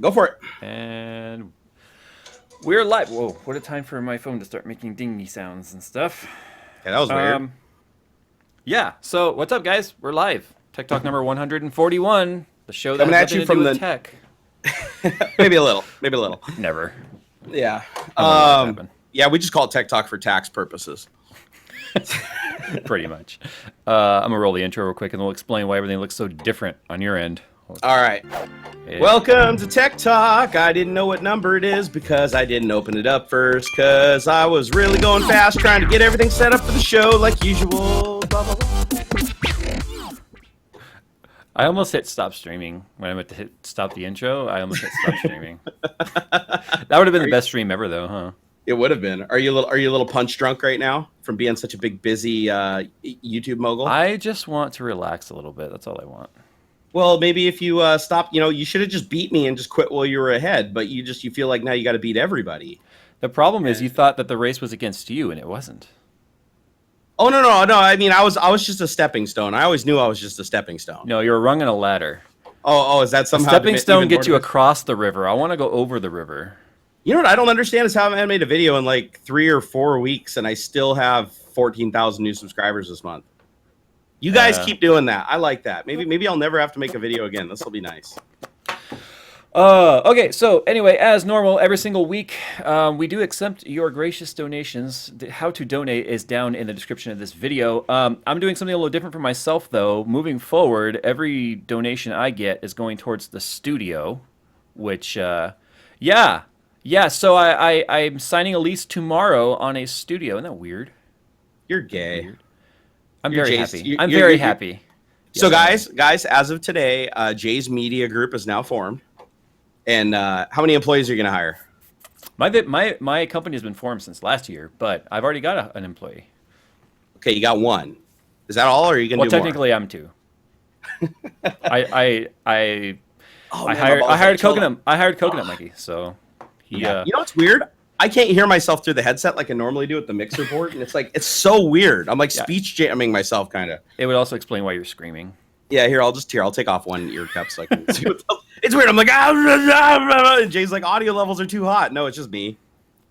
Go for it. And we're live. Whoa, what a time for my phone to start making dingy sounds and stuff. Okay, that was weird. Yeah, so what's up, guys? We're live. Tech Talk number 141, the show that Coming has at nothing you to do from with the tech. maybe a little, maybe a little. Never. Yeah. I won't let that happen. Yeah, we just call it Tech Talk for tax purposes. Pretty much. I'm going to roll the intro real quick, and we'll explain why everything looks so different on your end. All right. Hey. Welcome to Tech Talk. I didn't know what number it is because I didn't open it up first because I was really going fast trying to get everything set up for the show like usual. Blah, blah, blah. I almost hit stop streaming when I went to hit stop the intro. I almost hit stop streaming. That would have been the best stream ever, though, huh? It would have been. Are you a little punch drunk right now from being such a big busy YouTube mogul? I just want to relax a little bit. That's all I want. Well, maybe if you stop, you should have just beat me and just quit while you were ahead. But you feel like now you got to beat everybody. The problem is you thought that the race was against you, and it wasn't. Oh no. I mean, I was just a stepping stone. I always knew I was just a stepping stone. No, you're rung on a ladder. Oh, is that A somehow stepping stone even gets you more across the river. I want to go over the river. You know what I don't understand is how I haven't made a video in like 3 or 4 weeks, and I still have 14,000 new subscribers this month. You guys keep doing that. I like that. Maybe I'll never have to make a video again. This will be nice. Okay, so anyway, as normal, every single week, we do accept your gracious donations. How to donate is down in the description of this video. I'm doing something a little different for myself, though. Moving forward, every donation I get is going towards the studio, which, yeah. So I'm signing a lease tomorrow on a studio. Isn't that weird? You're gay. Weird. I'm You're very Jay's- happy. you're- I'm you're- very you're- happy. So Yes, guys, as of today, Jay's Media Group is now formed. And how many employees are you going to hire? my company has been formed since last year, but I've already got an employee. Okay, you got one. Is that all, or are you going to Well, do technically, I'm two. I more? hired Coconut. I hired Coconut Mikey. So he. Yeah. You know what's weird? I can't hear myself through the headset like I normally do at the mixer board, and it's so weird. I'm like speech jamming myself, kind of. It would also explain why you're screaming. Yeah, I'll take off one ear cup so I can see what's up. It's weird. I'm like, and Jay's like, audio levels are too hot. No, it's just me.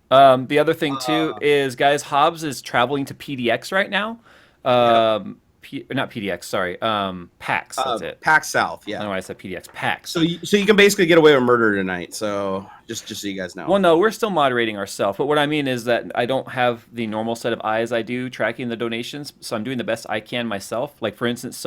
The other thing too is, guys, Hobbs is traveling to PDX right now. Not PDX, sorry. PAX. That's it. PAX South. I don't Yeah. know why I said PDX. PAX. So you can basically get away with murder tonight. So just so you guys know. Well, no, we're still moderating ourselves. But what I mean is that I don't have the normal set of eyes I do tracking the donations. So I'm doing the best I can myself. Like, for instance,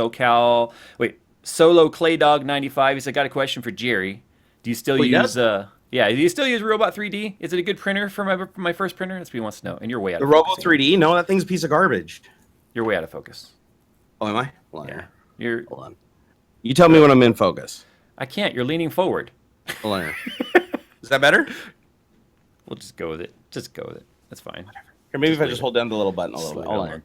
Solo Clay Dog 95. He said, got a question for Jerry. Do you still use do you still use Robot 3D? Is it a good printer for my first printer? That's what he wants to know. And you're way out The of Robo focus. 3D? No, that thing's a piece of garbage. You're way out of focus. Oh, am I? Hold on. Yeah. Here. Hold on. You tell me when I'm in focus. I can't. You're leaning forward. Hold on. Is that better? We'll just go with it. Just go with it. That's fine. Or maybe if I just hold down the little button a little bit. Hold on.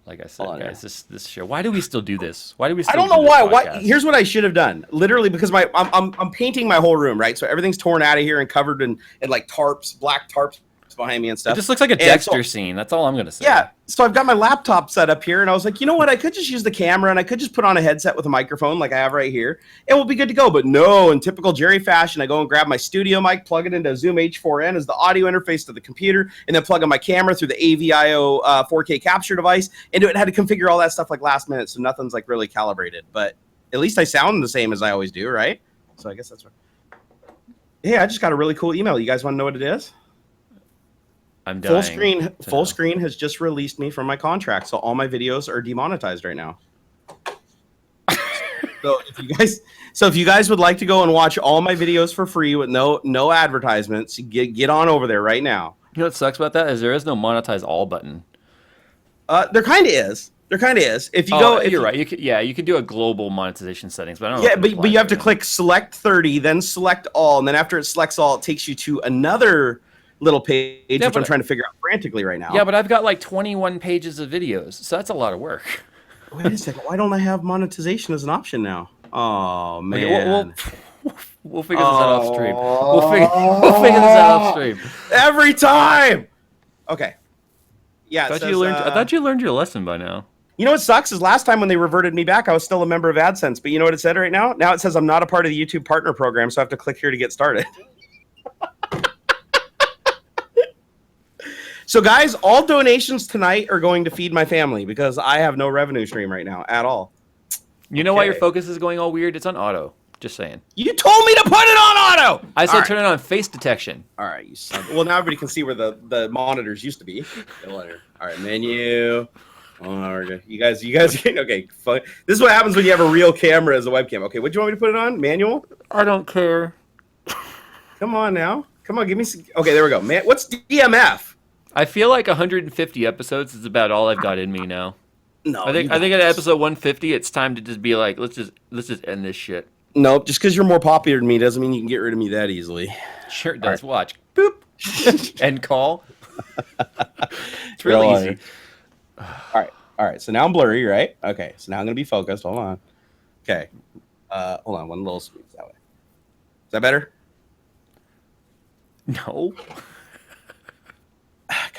Like I said, guys, this show. Why do we still do this? Why do we? I don't know why. Why? Here's what I should have done. Literally, because I'm painting my whole room, right? So everything's torn out of here and covered in like tarps, black tarps behind me and stuff. It just looks like a Dexter scene. That's all I'm gonna say. Yeah. So I've got my laptop set up here, and I was like, you know what? I could just use the camera, and I could just put on a headset with a microphone like I have right here, and we'll be good to go. But no, in typical Jerry fashion, I go and grab my studio mic, plug it into Zoom H4n as the audio interface to the computer, and then plug in my camera through the AVIO 4K capture device, and it had to configure all that stuff like last minute, so nothing's like really calibrated. But at least I sound the same as I always do, right? So I guess that's right. Hey, I just got a really cool email. You guys want to know what it is? I'm dying. Full screen has just released me from my contract, so all my videos are demonetized right now. So if you guys would like to go and watch all my videos for free with no advertisements, get on over there right now. You know what sucks about that is there is no monetize all button. There kind of is. If you you're right. You could do a global monetization settings, but I don't know. Yeah, but you have to click select 30, then select all, and then after it selects all, it takes you to another little page, which I'm trying to figure out frantically right now. Yeah, but I've got like 21 pages of videos, so that's a lot of work. Wait a second. Why don't I have monetization as an option now? Oh man. Okay, we'll figure this out off stream. We'll figure this out off stream. Every time. Okay. Yeah. I thought you learned your lesson by now. You know what sucks is last time when they reverted me back, I was still a member of AdSense. But you know what it said right now? Now it says I'm not a part of the YouTube Partner Program, so I have to click here to get started. So, guys, all donations tonight are going to feed my family because I have no revenue stream right now at all. You know why your focus is going all weird? It's on auto. Just saying. You told me to put it on auto. I said turn it on face detection. All right, you son. Well, now everybody can see where the monitors used to be. All right, menu. Oh, you guys. Okay, fine. This is what happens when you have a real camera as a webcam. Okay, what do you want me to put it on? Manual? I don't care. Come on now. Come on, give me some. Okay, there we go. Man, what's DMF? I feel like 150 episodes is about all I've got in me now. No, I think at episode 150, it's time to just be like, let's just end this shit. Nope, just because you're more popular than me doesn't mean you can get rid of me that easily. Sure it does. Right. Watch. Boop. End call. It's real easy. All right. So now I'm blurry, right? Okay. So now I'm gonna be focused. Hold on. Okay. Hold on. One little squeeze that way. Is that better? No.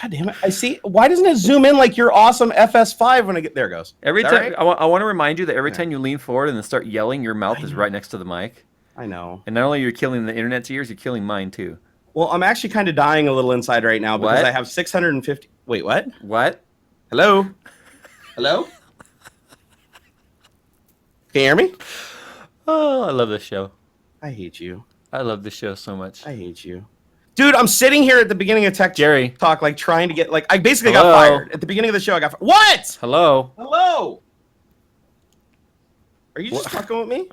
God damn it! I see. Why doesn't it zoom in like your awesome FS5 when I get there? It goes every time. Right? I want to remind you that every time you lean forward and then start yelling, your mouth is right next to the mic. I know. And not only are you killing the internet's ears, you're killing mine too. Well, I'm actually kind of dying a little inside right now because I have 650. Wait, what? What? Hello? Hello? Can you hear me? Oh, I love this show. I hate you. I love this show so much. I hate you. Dude, I'm sitting here at the beginning of Jerry Talk, like trying to get, like, I basically got fired. At the beginning of the show, I got fired. What? Hello? Are you just fucking with me?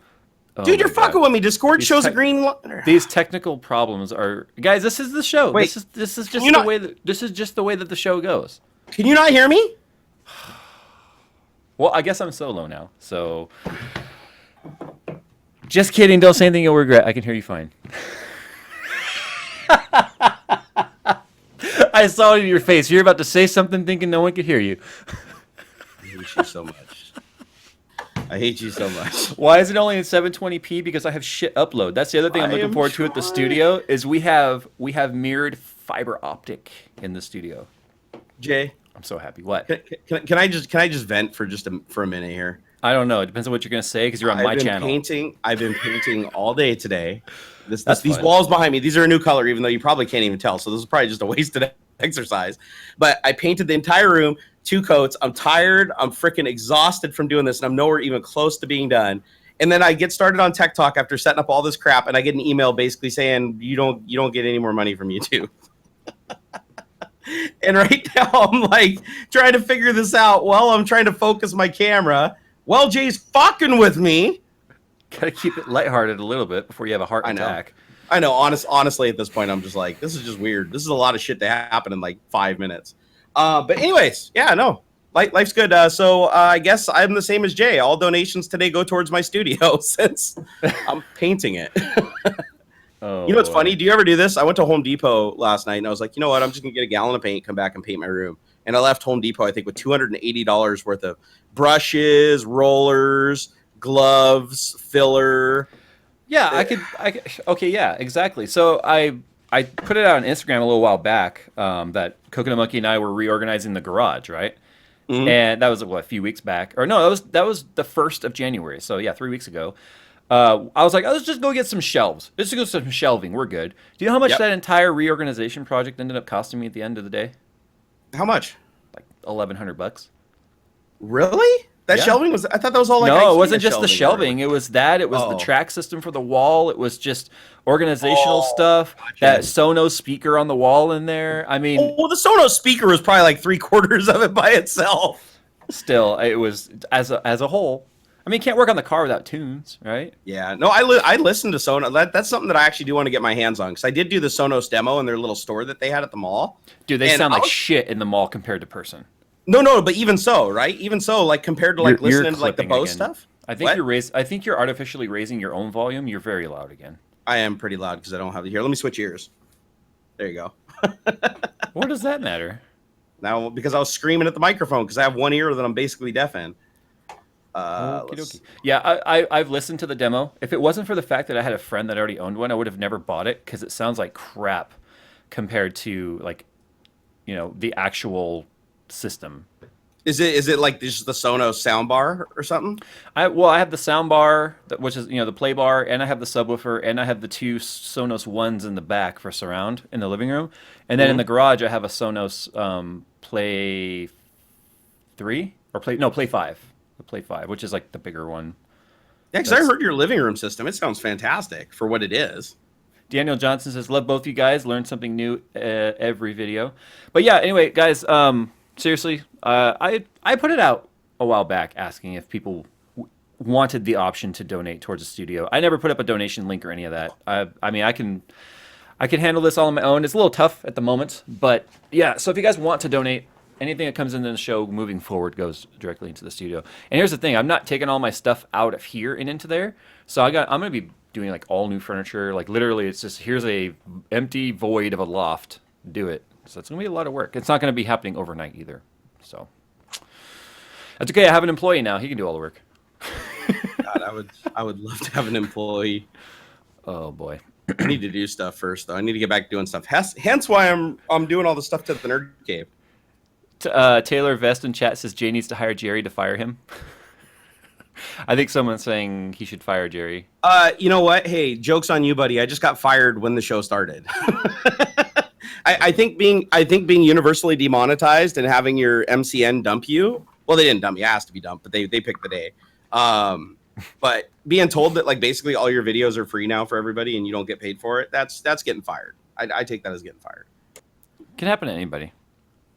Oh dude, you're fucking with me. Discord shows a green line. These technical problems are, guys. This is the show. Wait, this is just the way that this is just the way that the show goes. Can you not hear me? Well, I guess I'm solo now, so just kidding. Don't say anything you'll regret. I can hear you fine. I saw it in your face. You're about to say something thinking no one could hear you. I hate you so much. I hate you so much. Why is it only in 720p? Because I have shit upload. That's the other thing I'm looking forward to at the studio is we have mirrored fiber optic in the studio. Jay, I'm so happy. What? Can I just vent for a minute here? I don't know. It depends on what you're gonna say because you're on my channel. I've been painting all day today. These walls behind me, these are a new color, even though you probably can't even tell. So this is probably just a wasted exercise. But I painted the entire room, 2 coats. I'm tired. I'm freaking exhausted from doing this, and I'm nowhere even close to being done. And then I get started on Tech Talk after setting up all this crap, and I get an email basically saying you don't get any more money from YouTube. And right now I'm like trying to figure this out while I'm trying to focus my camera. Well, Jay's fucking with me. Gotta keep it lighthearted a little bit before you have a heart attack. I know. Honestly, at this point, I'm just like, this is just weird. This is a lot of shit to happen in like 5 minutes. But anyways, yeah, no, life's good. So I guess I'm the same as Jay. All donations today go towards my studio since I'm painting it. Oh, you know what's funny? Do you ever do this? I went to Home Depot last night and I was like, you know what? I'm just gonna get a gallon of paint, come back and paint my room. And I left Home Depot, I think, with $280 worth of brushes, rollers, gloves, filler. Yeah, I could. Okay, yeah, exactly. So I put it out on Instagram a little while back that Coconut Monkey and I were reorganizing the garage, right? Mm-hmm. And that was a few weeks back, or no, that was the 1st of January. So yeah, 3 weeks ago. I was like, let's just go get some shelves. Let's go get some shelving. We're good. Do you know how much that entire reorganization project ended up costing me at the end of the day? How much? Like $1,100. Really? That shelving was? I thought that was all like. No, it wasn't just the shelving. It was that. It was the track system for the wall. It was just organizational stuff. Gotcha. That Sonos speaker on the wall in there. I mean, well, the Sonos speaker was probably like 3/4 of it by itself. Still, it was as a whole. I mean, you can't work on the car without tunes, right? Yeah. No, I listened to Sonos. That's something that I actually do want to get my hands on because I did do the Sonos demo in their little store that they had at the mall. Dude, they sound like shit in the mall compared to person. No, but even so, right? Even so, like compared to like listening to like the Bose stuff. I think I think you're artificially raising your own volume. You're very loud again. I am pretty loud because I don't have it here. Let me switch ears. There you go. What does that matter? Now, because I was screaming at the microphone because I have one ear that I'm basically deaf in. Yeah, I've listened to the demo. If it wasn't for the fact that I had a friend that already owned one, I would have never bought it because it sounds like crap compared to like, the actual system. Is it like just the Sonos soundbar or something? I have the sound bar, which is the play bar, and I have the subwoofer, and I have the two Sonos ones in the back for surround in the living room, and then in the Hmm. garage I have a Sonos Play 3 or Play 5, the Play 5, which is like the bigger one. Yeah, because I That's heard your living room system. It sounds fantastic for what it is. Daniel Johnson says, "Love both you guys. Learn something new every video." But yeah, anyway, guys, seriously, I put it out a while back asking if people wanted the option to donate towards a studio. I never put up a donation link or any of that. I mean, I can handle this all on my own. It's a little tough at the moment, but yeah. So if you guys want to donate, anything that comes into the show moving forward goes directly into the studio. And here's the thing: I'm not taking all my stuff out of here and into there. So I'm gonna be doing like all new furniture. Like literally, it's just here's a empty void of a loft. Do it. So it's gonna be a lot of work. It's not gonna be happening overnight either. So that's okay. I have an employee now. He can do all the work. God, I would love to have an employee. Oh boy. I need to do stuff first, though. I need to get back doing stuff. Hence why I'm doing all the stuff to the Nerd Cave. Taylor Vest in chat says Jay needs to hire Jerry to fire him. I think someone's saying he should fire Jerry. You know what? Hey, joke's on you, buddy. I just got fired when the show started. I think being universally demonetized and having your MCN dump you. Well, they didn't dump you. It has to be dumped, but they picked the day. But being told that like basically all your videos are free now for everybody and you don't get paid for it, that's getting fired. I take that as getting fired. Can happen to anybody.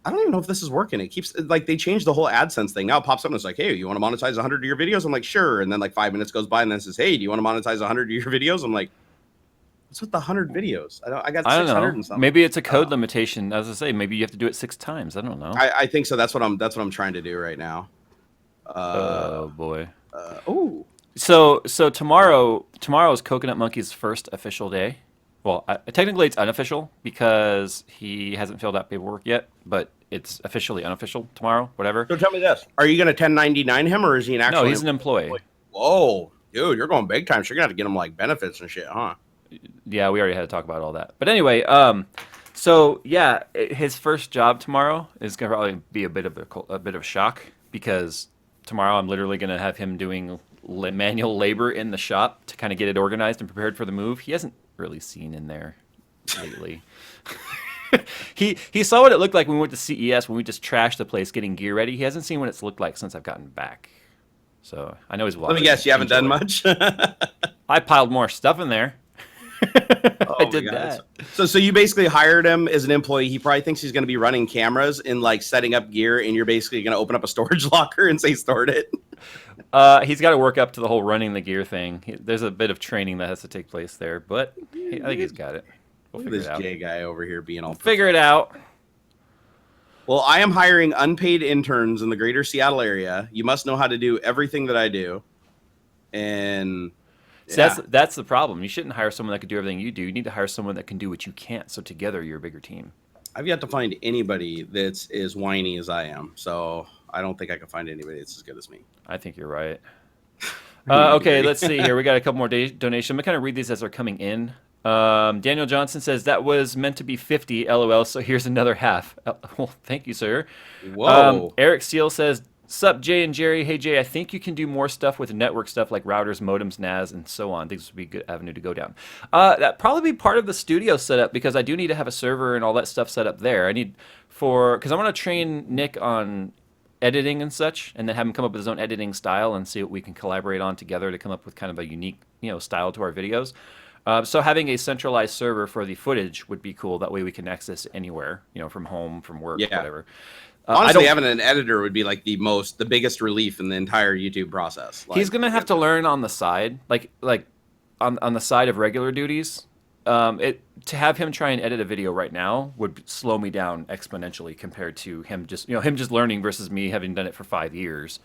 I don't even know if this is working. It keeps like they changed the whole AdSense thing. Now it pops up and it's like, hey, you want to monetize 100 of your videos? I'm like, sure. And then like 5 minutes goes by and then it says, hey, do you want to monetize 100 of your videos? I'm like, what's with the 100 videos? I got I don't 600 know. and something. Maybe it's a code limitation. As I say, maybe you have to do it 6 times. I don't know. I think so. That's what I'm trying to do right now. Oh boy. Oh, So tomorrow is Coconut Monkey's first official day. Well, technically it's unofficial because he hasn't filled out paperwork yet, but it's officially unofficial tomorrow. Whatever. so tell me this: are you going to 1099 him, or is he an actual? No, he's an employee. Whoa, dude, you're going big time. So you're gonna have to get him like benefits and shit, huh? Yeah, we already had to talk about all that. But anyway, so yeah, his first job tomorrow is gonna probably be a bit of a shock because tomorrow I'm literally gonna have him doing manual labor in the shop to kind of get it organized and prepared for the move. He hasn't really seen in there lately. He saw what it looked like when we went to CES when we just trashed the place getting gear ready. He hasn't seen what it's looked like since I've gotten back. So I know he's watching. Let me guess, you haven't done much. I piled more stuff in there. Oh I my did God. that. So you basically hired him as an employee. He probably thinks he's going to be running cameras and like setting up gear, and you're basically going to open up a storage locker and say stored it. He's got to work up to the whole running the gear thing. There's a bit of training that has to take place there, but I think he's got it. We'll Look at figure this it out. Jay guy over here being all. Figure it out. Well, I am hiring unpaid interns in the greater Seattle area. You must know how to do everything that I do. And See, that's the problem. You shouldn't hire someone that can do everything you do. You need to hire someone that can do what you can't. So together, you're a bigger team. I've yet to find anybody that's as whiny as I am. So I don't think I can find anybody that's as good as me. I think you're right. Okay, let's see here. We got a couple more donations. I'm gonna kind of read these as they're coming in. Daniel Johnson says that was meant to be 50, LOL. So here's another half. Well, thank you, sir. Whoa. Eric Steele says, "Sup, Jay and Jerry. Hey, Jay, I think you can do more stuff with network stuff like routers, modems, NAS, and so on. I think this would be a good avenue to go down. That probably be part of the studio setup because I do need to have a server and all that stuff set up there. I need because I want to train Nick on editing and such, and then have him come up with his own editing style and see what we can collaborate on together to come up with kind of a unique, style to our videos. So having a centralized server for the footage would be cool. That way we can access it anywhere, from home, from work, Yeah. whatever. Honestly, having an editor would be like the biggest relief in the entire YouTube process. He's gonna have to learn on the side, like on the side of regular duties. To have him try and edit a video right now would slow me down exponentially compared to him just learning versus me having done it for 5 years.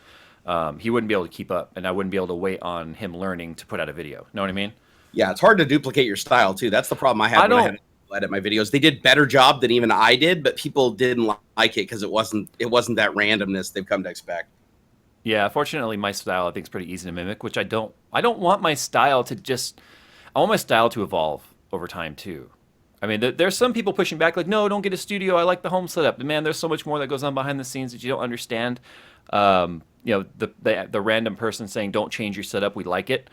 He wouldn't be able to keep up, and I wouldn't be able to wait on him learning to put out a video. Know what I mean? Yeah, it's hard to duplicate your style too. That's the problem I had when I had to edit my videos. They did better job than even I did, but people didn't like it because it wasn't that randomness they've come to expect. Yeah, fortunately, my style I think is pretty easy to mimic, which I don't want my style to I want my style to evolve over time too. I mean, there's some people pushing back, like, no, don't get a studio. I like the home setup. But man, there's so much more that goes on behind the scenes that you don't understand. The random person saying, don't change your setup. We like it.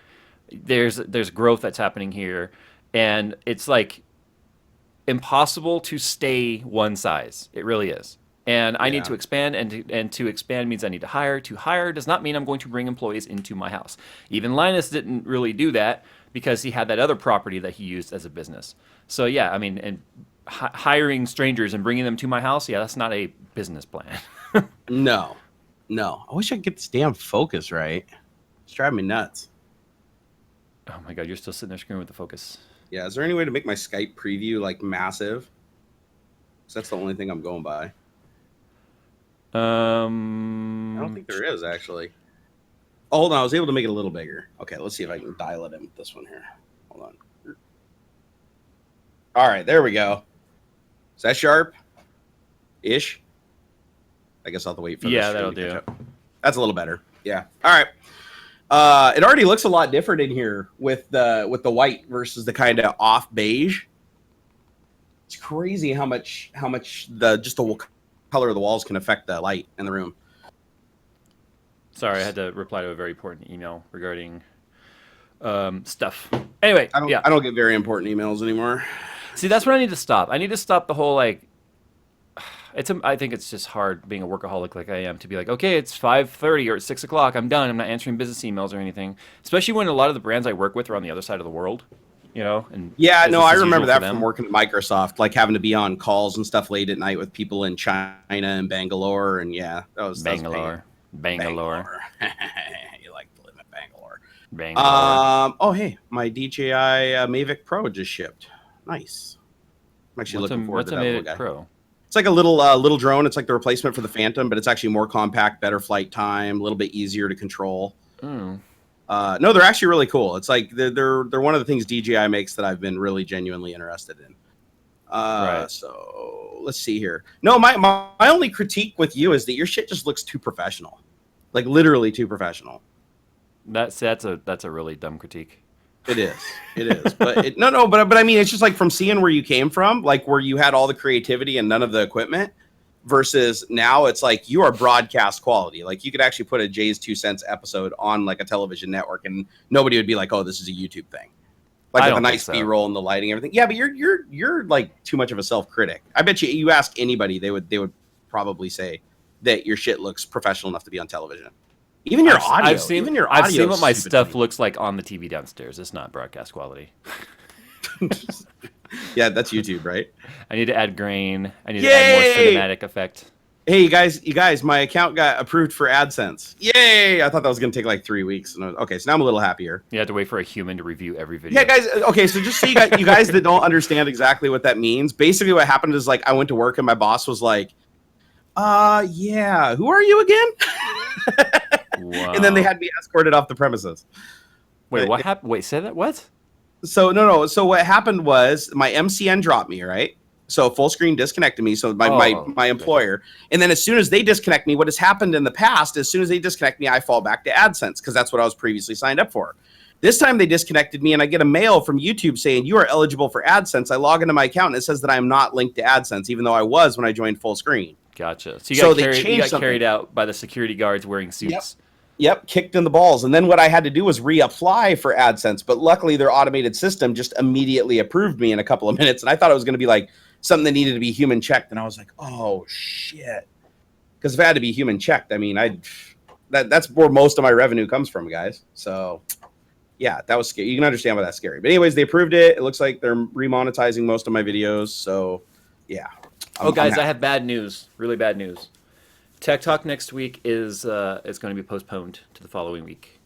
There's growth that's happening here, and it's like impossible to stay one size. It really is. And I need to expand, and to expand means I need to hire. To hire does not mean I'm going to bring employees into my house. Even Linus didn't really do that because he had that other property that he used as a business. So yeah, I mean, and hiring strangers and bringing them to my house, yeah, that's not a business plan. No. I wish I could get this damn focus right. It's driving me nuts. Oh my god, you're still sitting there screwing with the focus. Yeah, is there any way to make my Skype preview like massive? Because that's the only thing I'm going by. I don't think there is actually. Oh, hold on, I was able to make it a little bigger. Okay, let's see if I can dial it in with this one here. Hold on. All right, there we go. Is that sharp-ish? I guess I'll have to wait for yeah, that'll do. That's a little better. Yeah. All right. It already looks a lot different in here with the white versus the kind of off beige. It's crazy how much the color of the walls can affect the light in the room. Sorry, I had to reply to a very important email regarding stuff. Anyway, I don't get very important emails anymore. See, that's what I need to stop. I need to stop the whole like. I think it's just hard being a workaholic like I am to be like, okay, it's 5:30 or it's 6 o'clock. I'm done. I'm not answering business emails or anything. Especially when a lot of the brands I work with are on the other side of the world, you know. And yeah, no, I remember that from working at Microsoft, like having to be on calls and stuff late at night with people in China and Bangalore, and yeah, that was Bangalore. You like to live in Bangalore. Oh, hey, my DJI Mavic Pro just shipped. Nice. I'm actually looking forward to that little guy. Pro? It's like a little drone. It's like the replacement for the Phantom, but it's actually more compact, better flight time, a little bit easier to control. No, they're actually really cool. It's like they're one of the things DJI makes that I've been really genuinely interested in. Right. So let's see here. No, my only critique with you is that your shit just looks too professional, like literally too professional. That's a really dumb critique. It is, but but I mean, it's just like from seeing where you came from, like where you had all the creativity and none of the equipment, versus now it's like you are broadcast quality. Like you could actually put a JayzTwoCents episode on like a television network, and nobody would be like, "Oh, this is a YouTube thing." Like with the nice B-roll and the lighting, and everything. Yeah, but you're like too much of a self-critic. I bet you ask anybody, they would probably say that your shit looks professional enough to be on television. Even your audio. I've seen what my stuff looks like on the TV downstairs. It's not broadcast quality. Yeah, that's YouTube, right? I need to add grain. I need to add more cinematic effect. Hey, you guys, my account got approved for AdSense. Yay! I thought that was going to take like 3 weeks. Okay, so now I'm a little happier. You have to wait for a human to review every video. Yeah, guys. Okay, so just so you guys that don't understand exactly what that means, basically what happened is like I went to work and my boss was like, yeah, who are you again? Wow. And then they had me escorted off the premises. Wait, what happened? Wait, say that? What? So no. So what happened was my MCN dropped me, right? So full screen disconnected me. So my employer, and then as soon as they disconnect me, what has happened in the past? As soon as they disconnect me, I fall back to AdSense because that's what I was previously signed up for. This time they disconnected me, and I get a mail from YouTube saying you are eligible for AdSense. I log into my account, and it says that I am not linked to AdSense, even though I was when I joined full screen. Gotcha. So you got carried out by the security guards wearing suits. Yep, kicked in the balls. And then what I had to do was reapply for AdSense. But luckily, their automated system just immediately approved me in a couple of minutes. And I thought it was going to be like something that needed to be human checked. And I was like, oh, shit. Because if it had to be human checked, I mean, that's where most of my revenue comes from, guys. So, yeah, that was scary. You can understand why that's scary. But anyways, they approved it. It looks like they're remonetizing most of my videos. So, yeah. Guys, I have bad news. Really bad news. Tech Talk next week is going to be postponed to the following week.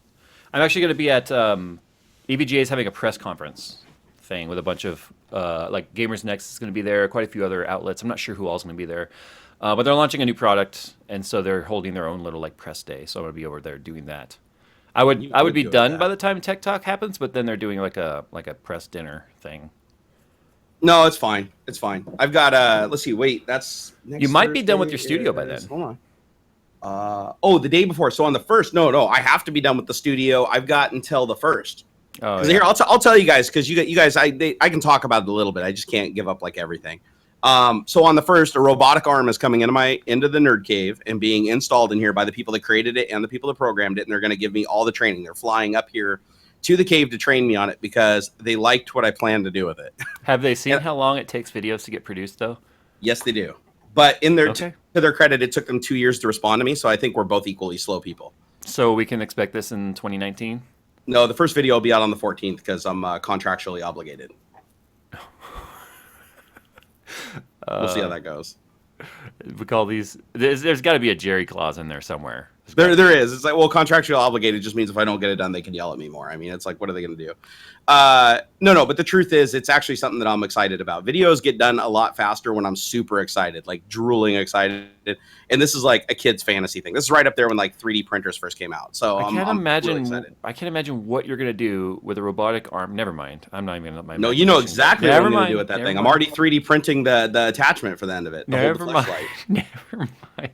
I'm actually going to be at EVGA is having a press conference thing with a bunch of like Gamers Next is going to be there, quite a few other outlets. I'm not sure who all is going to be there, but they're launching a new product, and so they're holding their own little like press day. So I'm going to be over there doing that. I would be done by the time Tech Talk happens, but then they're doing like a press dinner thing. No, it's fine. It's fine. I've got let's see. Wait, that's next you might Thursday be done with your studio by then. Hold on. The day before. So on the 1st. No, I have to be done with the studio. I've got until the 1st. Oh Because yeah. here, I'll tell you guys, because you guys, I can talk about it a little bit. I just can't give up like everything. So on the first, a robotic arm is coming into the nerd cave and being installed in here by the people that created it and the people that programmed it, and they're going to give me all the training. They're flying up here to the cave to train me on it because they liked what I planned to do with it. Have they seen And how long it takes videos to get produced though? yes, they do. But in their Okay. to their credit, it took them 2 years to respond to me. So I think we're both equally slow people. So we can expect this in 2019. No, the first video will be out on the 14th because I'm contractually obligated. We'll see how that goes. We call these. There's got to be a Jerry clause in there somewhere. There is. It's like, well, contractually obligated just means if I don't get it done, they can yell at me more. I mean, it's like, what are they going to do? No. But the truth is, it's actually something that I'm excited about. Videos get done a lot faster when I'm super excited, like drooling excited. And this is like a kid's fantasy thing. This is right up there when like 3D printers first came out. So I can't I'm imagine. really excited. I can't imagine what you're gonna do with a robotic arm. Never mind. I'm not even gonna let my. No, you know exactly what Never I'm going to mind. do with that Never thing. mind. I'm already 3D printing the attachment for the end of it. Never mind. Never mind.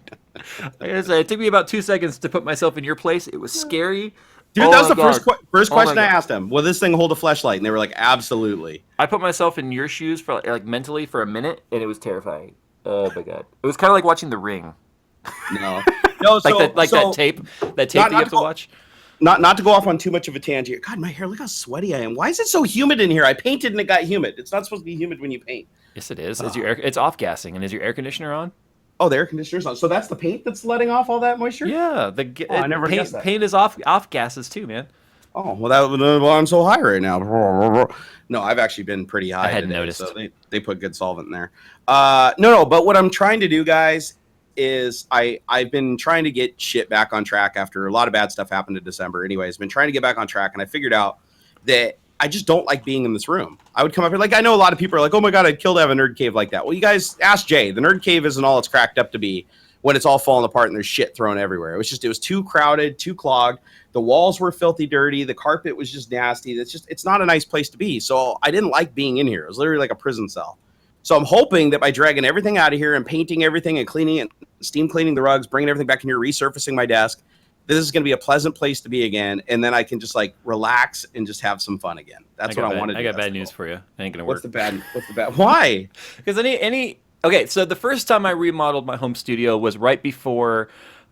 Like I said, it took me about 2 seconds to put myself in your place. It was scary. Dude, Oh that was my the first God. first Oh my question I God. asked them. Will this thing hold a fleshlight? And they were like, absolutely. I put myself in your shoes for like mentally for a minute, and it was terrifying. Oh my God! It was kind of like watching The Ring. No, no. That tape that you have to watch. Not to go off on too much of a tangent. God, my hair, look how sweaty I am. Why is it so humid in here? I painted and it got humid. It's not supposed to be humid when you paint. Yes, it is. It's off gassing, and is your air conditioner on? Oh, the air conditioner's on. So that's the paint that's letting off all that moisture? Yeah, I never guessed that. paint is off gases too, man. Oh, well, I'm so high right now. No, I've actually been pretty high. I hadn't today, noticed. So they put good solvent in there. No, but what I'm trying to do, guys, is I've been trying to get shit back on track after a lot of bad stuff happened in December. Anyways, been trying to get back on track, and I figured out that I just don't like being in this room. I would come up here, like, I know a lot of people are like, oh my God, I'd kill to have a nerd cave like that. Well, you guys ask Jay. The nerd cave isn't all it's cracked up to be when it's all falling apart and there's shit thrown everywhere. It was too crowded, too clogged. The walls were filthy dirty. The carpet was just nasty. It's not a nice place to be. So I didn't like being in here. It was literally like a prison cell. So I'm hoping that by dragging everything out of here and painting everything and cleaning it, steam cleaning the rugs, bringing everything back in here, resurfacing my desk, this is going to be a pleasant place to be again. And then I can just like relax and just have some fun again. That's what I want to do. I got bad news for you. It ain't gonna work. What's the bad? Why? Because okay, so the first time I remodeled my home studio was right before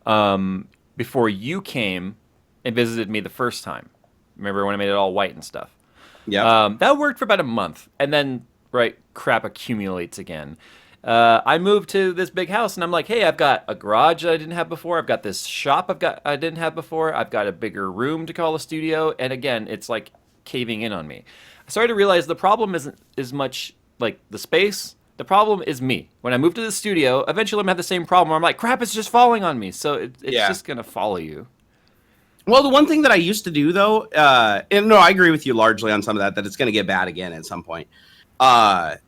you came and visited me the first time. Remember when I made it all white and stuff? Yeah. That worked for about a month, and then crap accumulates again. I moved to this big house, and I'm like, hey, I've got a garage that I didn't have before. I've got this shop I didn't have before. I've got a bigger room to call a studio, and again, it's like caving in on me. I started to realize the problem isn't as much like the space. The problem is me. When I move to the studio, eventually I'm gonna have the same problem where I'm like, crap, it's just falling on me. So it's just gonna follow you. Well, the one thing that I used to do, though, and no, I agree with you largely on some of that it's going to get bad again at some point. But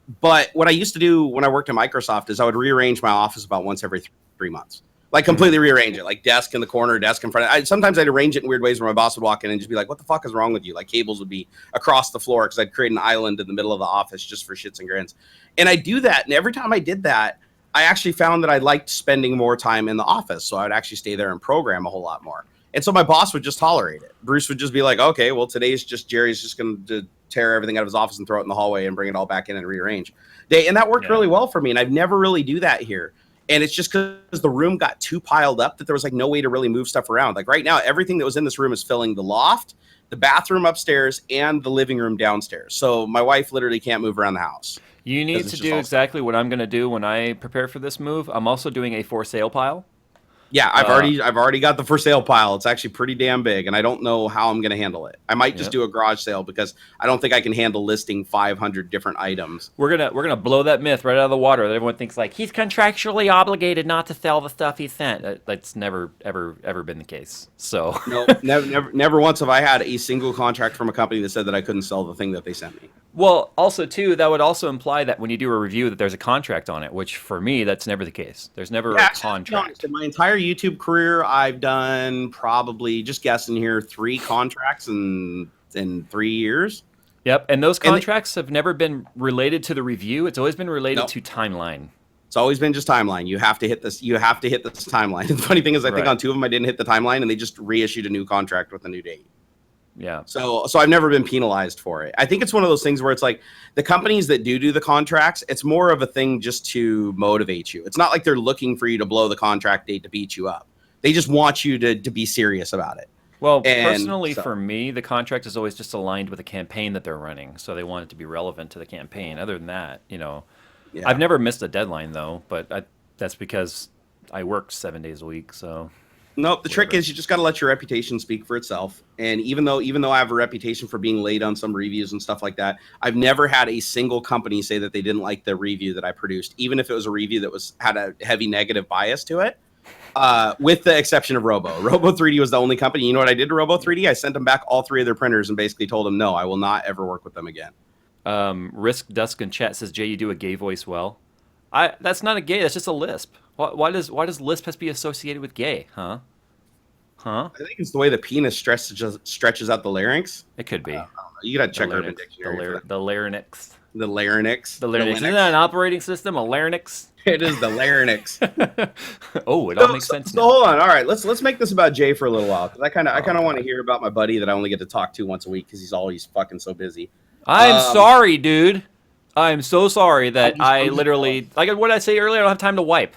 what I used to do when I worked at Microsoft is I would rearrange my office about once every 3 months. Like completely rearrange it, like desk in the corner, desk in front. Sometimes I'd arrange it in weird ways where my boss would walk in and just be like, what the fuck is wrong with you? Like cables would be across the floor because I'd create an island in the middle of the office just for shits and grins. And I do that. And every time I did that, I actually found that I liked spending more time in the office. So I would actually stay there and program a whole lot more. And so my boss would just tolerate it. Bruce would just be like, okay, well, today's just Jerry's just going to tear everything out of his office and throw it in the hallway and bring it all back in and rearrange. And that worked really well for me. And I've never really do that here. And it's just because the room got too piled up that there was like no way to really move stuff around. Like right now, everything that was in this room is filling the loft, the bathroom upstairs, and the living room downstairs. So my wife literally can't move around the house. You need to do exactly what I'm going to do when I prepare for this move. I'm also doing a for sale pile. Yeah, I've already got the for sale pile. It's actually pretty damn big, and I don't know how I'm going to handle it. I might just do a garage sale because I don't think I can handle listing 500 different items. We're gonna blow that myth right out of the water that everyone thinks like he's contractually obligated not to sell the stuff he sent. That's never ever been the case. So no, never once have I had a single contract from a company that said that I couldn't sell the thing that they sent me. Well, also too, that would also imply that when you do a review that there's a contract on it, which for me that's never the case. There's never a contract. In my entire YouTube career, I've done probably, just guessing here, 3 contracts in 3 years. Yep, and those contracts have never been related to the review. It's always been related to timeline. It's always been just timeline. You have to hit this. You have to hit this timeline. And the funny thing is, I think on 2 of them I didn't hit the timeline, and they just reissued a new contract with a new date. Yeah. So I've never been penalized for it. I think it's one of those things where it's like the companies that do the contracts, it's more of a thing just to motivate you. It's not like they're looking for you to blow the contract date to beat you up. They just want you to be serious about it. Well, And personally, so, for me, the contract is always just aligned with the campaign that they're running, so they want it to be relevant to the campaign. Other than that, yeah. I've never missed a deadline though, but that's because I work 7 days a week. So Nope. The trick whatever. is you just got to let your reputation speak for itself. And even though I have a reputation for being late on some reviews and stuff like that, I've never had a single company say that they didn't like the review that I produced, even if it was a review that had a heavy negative bias to it. With the exception of Robo. Robo 3D was the only company. You know what I did to Robo 3D? I sent them back all 3 of their printers and basically told them, no, I will not ever work with them again. Risk Dusk in chat says, Jay, you do a gay voice well. That's not a gay. That's just a lisp. Why does lisp has to be associated with gay? Huh? I think it's the way the penis stretches out the larynx. It could be. You got to check Urban larynx, Dictionary. the larynx. The larynx. The larynx. Isn't that an operating system? A larynx? It is the larynx. Oh, it all makes sense So now. hold on. All right, let's make this about Jay for a little while because I kind of want to hear about my buddy that I only get to talk to once a week because he's always fucking so busy. I'm sorry, dude. I'm so sorry that I'm just literally, like what did I say earlier, I don't have time to wipe.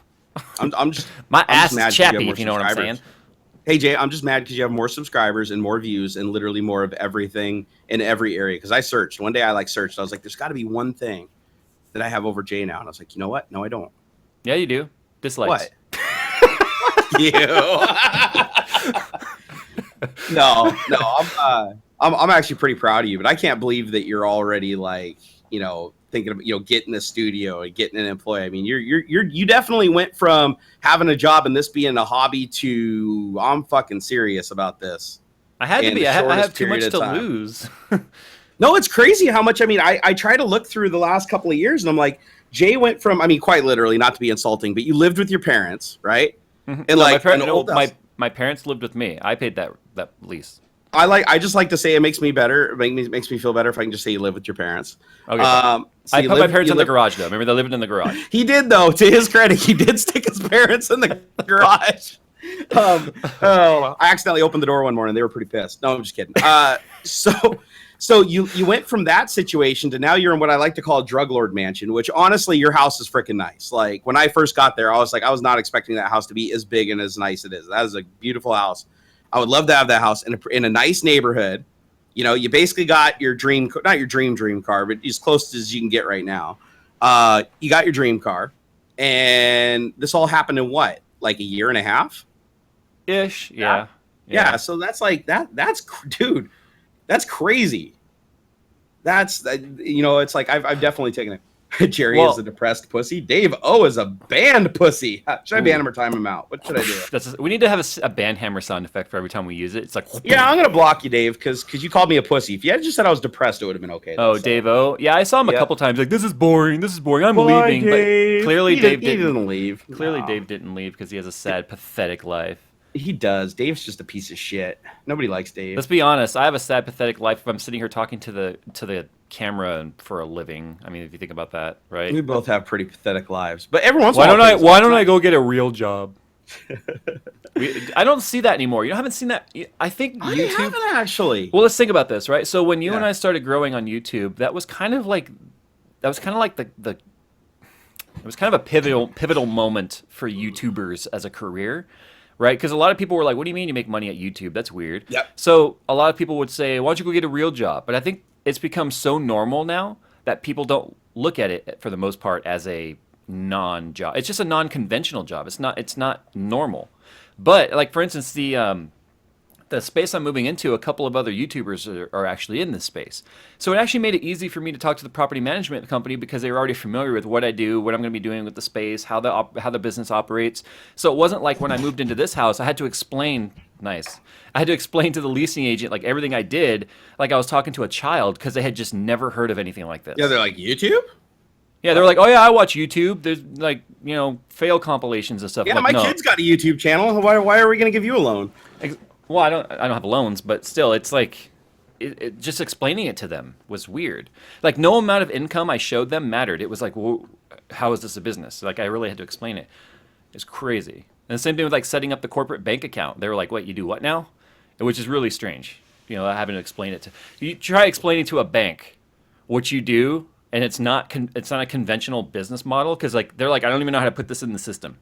I'm just My I'm ass just mad is 'cause you have chappy, more if you know what I'm subscribers. saying. Hey Jay, I'm just mad because you have more subscribers and more views and literally more of everything in every area. Because I searched one day, I searched. I was like, there's got to be one thing that I have over Jay now, and I was like, you know what? No, I don't. Yeah, you do. Dislikes. What? You. No. I'm actually pretty proud of you, but I can't believe that you're already thinking of getting a studio and getting an employee. I mean, you definitely went from having a job and this being a hobby to I'm fucking serious about this. I had to in be. the I have shortest too much period to of time. lose. No, it's crazy how much. I mean, I try to look through the last couple of years, and I'm like, Jay went from. I mean, quite literally, not to be insulting, but you lived with your parents, right? And No, like an no, old house. my parents lived with me. I paid that lease. I just like to say it makes me better. Makes me feel better if I can just say you live with your parents. Okay. So I you put my lived- parents you in the lived- garage though. Remember, they lived in the garage. He did though. To his credit, he did stick his parents in the garage. I accidentally opened the door one morning. They were pretty pissed. No, I'm just kidding. So you went from that situation to now you're in what I like to call a drug lord mansion, which honestly, your house is freaking nice. Like when I first got there, I was not expecting that house to be as big and as nice it is. That is a beautiful house. I would love to have that house in a nice neighborhood. You basically got your dream, not your dream car, but as close as you can get right now. You got your dream car, and this all happened in what, like a year and a half? Ish. Yeah. Yeah. So that's like that. Dude, that's crazy. That's it's like I've definitely taken it. Jerry is a depressed pussy. Dave O is a banned pussy. Should I ban him or time him out? What should I do? We need to have a band hammer sound effect for every time we use it. It's like, Yeah, I'm gonna block you, Dave, because you called me a pussy. If you had just said I was depressed, it would have been okay. Oh, Dave O. Yeah, I saw him a couple times. Like, this is boring. I'm leaving. Dave. But clearly, Dave didn't leave. Clearly, No. Dave didn't leave because he has a sad, pathetic life. He does. Dave's just a piece of shit. Nobody likes Dave. Let's be honest. I have a sad, pathetic life if I'm sitting here talking to the camera for a living. I mean, if you think about that, right? We both have pretty pathetic lives, but every once in Why a while, why don't I go get a real job? I don't see that anymore. You haven't seen that. I think I YouTube. haven't actually. Well, let's think about this, right? So when you and Yeah. I started growing on YouTube, that was kind of like the it was kind of a pivotal moment for YouTubers as a career, right? Because a lot of people were like, "What do you mean you make money at YouTube? That's weird." Yep. So a lot of people would say, "Why don't you go get a real job?" But I think it's become so normal now that people don't look at it for the most part as a non-job. It's just a non-conventional job. It's not normal. But like for instance, the space I'm moving into, a couple of other YouTubers are actually in this space. So it actually made it easy for me to talk to the property management company because they were already familiar with what I do, what I'm going to be doing with the space, how the business operates. So it wasn't like when I moved into this house, I had to explain. Nice. I had to explain to the leasing agent like everything I did, like I was talking to a child because they had just never heard of anything like this. Yeah, they're like YouTube. Yeah, they're like, oh yeah, I watch YouTube. There's like fail compilations and stuff. Yeah, like, my no. kid's got a YouTube channel. Why are we gonna give you a loan? Well, I don't have loans, but still, it's like just explaining it to them was weird. Like no amount of income I showed them mattered. It was like, well, how is this a business? Like I really had to explain it. It's crazy. And the same thing with like setting up the corporate bank account. They were like, "Wait, you do what now?" Which is really strange. having to explain it to you. Try explaining to a bank what you do, and it's not a conventional business model because like they're like, I don't even know how to put this in the system.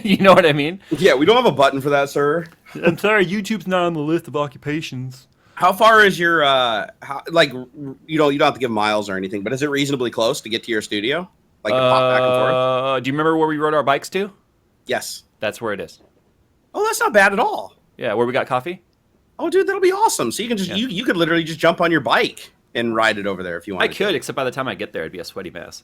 You know what I mean? Yeah, we don't have a button for that, sir. I'm sorry, YouTube's not on the list of occupations. How far is your you don't have to give miles or anything, but is it reasonably close to get to your studio? Like to pop back and forth? Do you remember where we rode our bikes to? Yes. That's where it is. Oh, that's not bad at all. Yeah, where we got coffee. Oh, dude, that'll be awesome. So you can just you could literally just jump on your bike and ride it over there if you want. I could, except by the time I get there, it'd be a sweaty mess.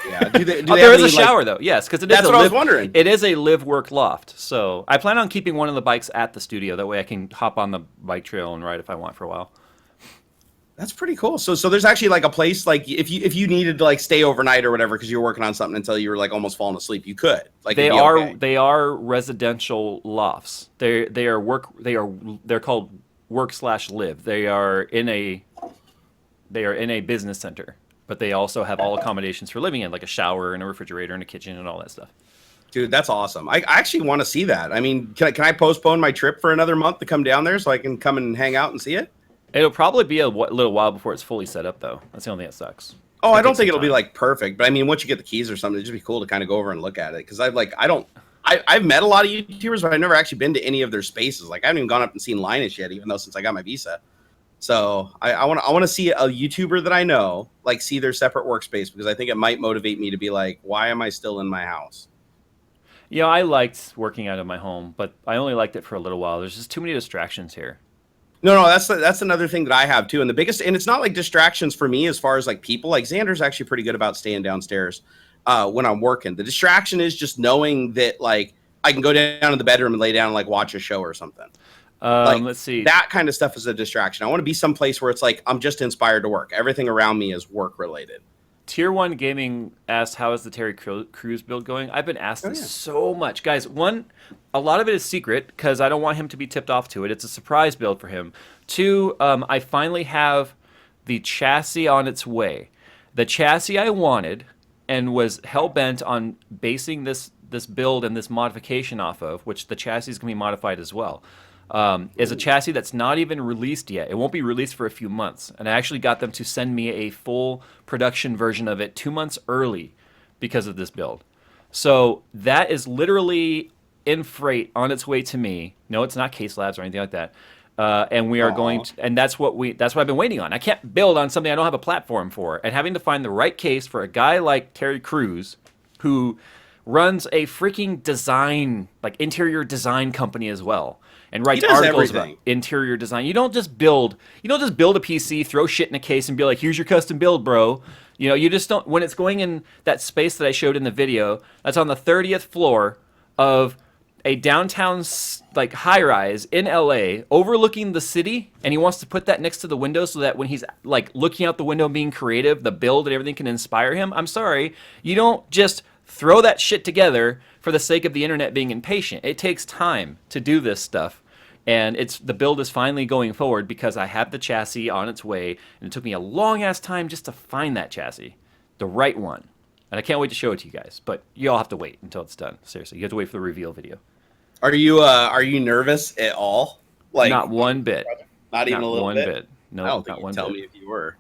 Yeah. There is a shower though. Yes, because that's what I was wondering. It is a live work loft. So I plan on keeping one of the bikes at the studio. That way I can hop on the bike trail and ride if I want for a while. That's pretty cool. So there's actually like a place like if you needed to like stay overnight or whatever because you were working on something until you were like almost falling asleep, you could. Like they are residential lofts. They're called work/live. They are in a business center, but they also have all accommodations for living in, like a shower and a refrigerator and a kitchen and all that stuff. Dude, that's awesome. I actually want to see that. I mean, can I postpone my trip for another month to come down there so I can come and hang out and see it? It'll probably be a little while before it's fully set up, though. That's the only thing that sucks. Oh, I don't think it'll be like perfect, but I mean, once you get the keys or something, it'd just be cool to kind of go over and look at it. Because I've met a lot of YouTubers, but I've never actually been to any of their spaces. Like I haven't even gone up and seen Linus yet, even though since I got my visa. So I want to see a YouTuber that I know like see their separate workspace because I think it might motivate me to be like, why am I still in my house? Yeah, I liked working out of my home, but I only liked it for a little while. There's just too many distractions here. No, that's another thing that I have too. And it's not like distractions for me as far as like people. Like Xander's actually pretty good about staying downstairs when I'm working. The distraction is just knowing that like I can go down to the bedroom and lay down and like watch a show or something. Let's see. That kind of stuff is a distraction. I want to be someplace where it's like I'm just inspired to work. Everything around me is work related. Tier 1 Gaming asked, how is the Terry Crews build going? I've been asked this so much. Guys, a lot of it is secret because I don't want him to be tipped off to it. It's a surprise build for him. 2, I finally have the chassis on its way. The chassis I wanted and was hell-bent on basing this build and this modification off of, which the chassis is going to be modified as well, is a chassis that's not even released yet. It won't be released for a few months. And I actually got them to send me a full production version of it 2 months early because of this build. So that is literally in freight on its way to me. No, it's not Case Labs or anything like that. And we are going to, and that's what I've been waiting on. I can't build on something I don't have a platform for. And having to find the right case for a guy like Terry Crews, who runs a freaking design, like interior design company as well, and writes articles about interior design. You don't just build a PC, throw shit in a case, and be like, "Here's your custom build, bro." You know, you just don't. When it's going in that space that I showed in the video, that's on the 30th floor of a downtown like high-rise in LA, overlooking the city, and he wants to put that next to the window so that when he's like looking out the window, being creative, the build and everything can inspire him. I'm sorry, you don't just throw that shit together for the sake of the internet being impatient. It takes time to do this stuff. And the build is finally going forward because I have the chassis on its way, and it took me a long ass time just to find that chassis, the right one. And I can't wait to show it to you guys, but you all have to wait until it's done. Seriously, you have to wait for the reveal video. Are you nervous at all? Like not one bit. Not even a little bit. No, I don't think not one tell bit. me if you were.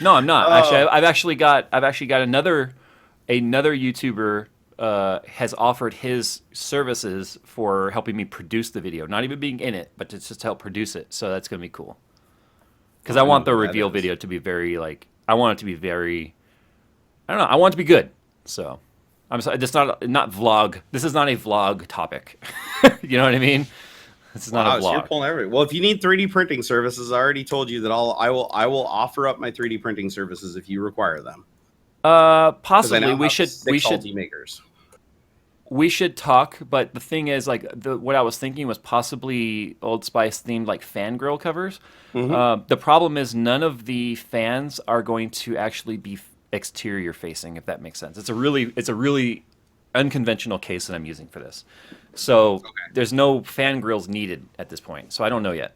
No, I'm not. Actually, I've actually got another YouTuber has offered his services for helping me produce the video, not even being in it, but to just help produce it. So that's gonna be cool. Because I want the reveal video to be very I want it to be very, I don't know, I want it to be good. So I'm sorry, this not vlog. This is not a vlog topic. You know what I mean? This is not a vlog. So you're pulling everything. Well, if you need 3D printing services, I already told you that I will offer up my 3D printing services if you require them. Possibly we should makers. We should talk, but the thing is, like, what I was thinking was possibly Old Spice themed, like, fan grill covers. Mm-hmm. The problem is none of the fans are going to actually be exterior facing, if that makes sense. It's a really unconventional case that I'm using for this. So there's no fan grills needed at this point. So I don't know yet.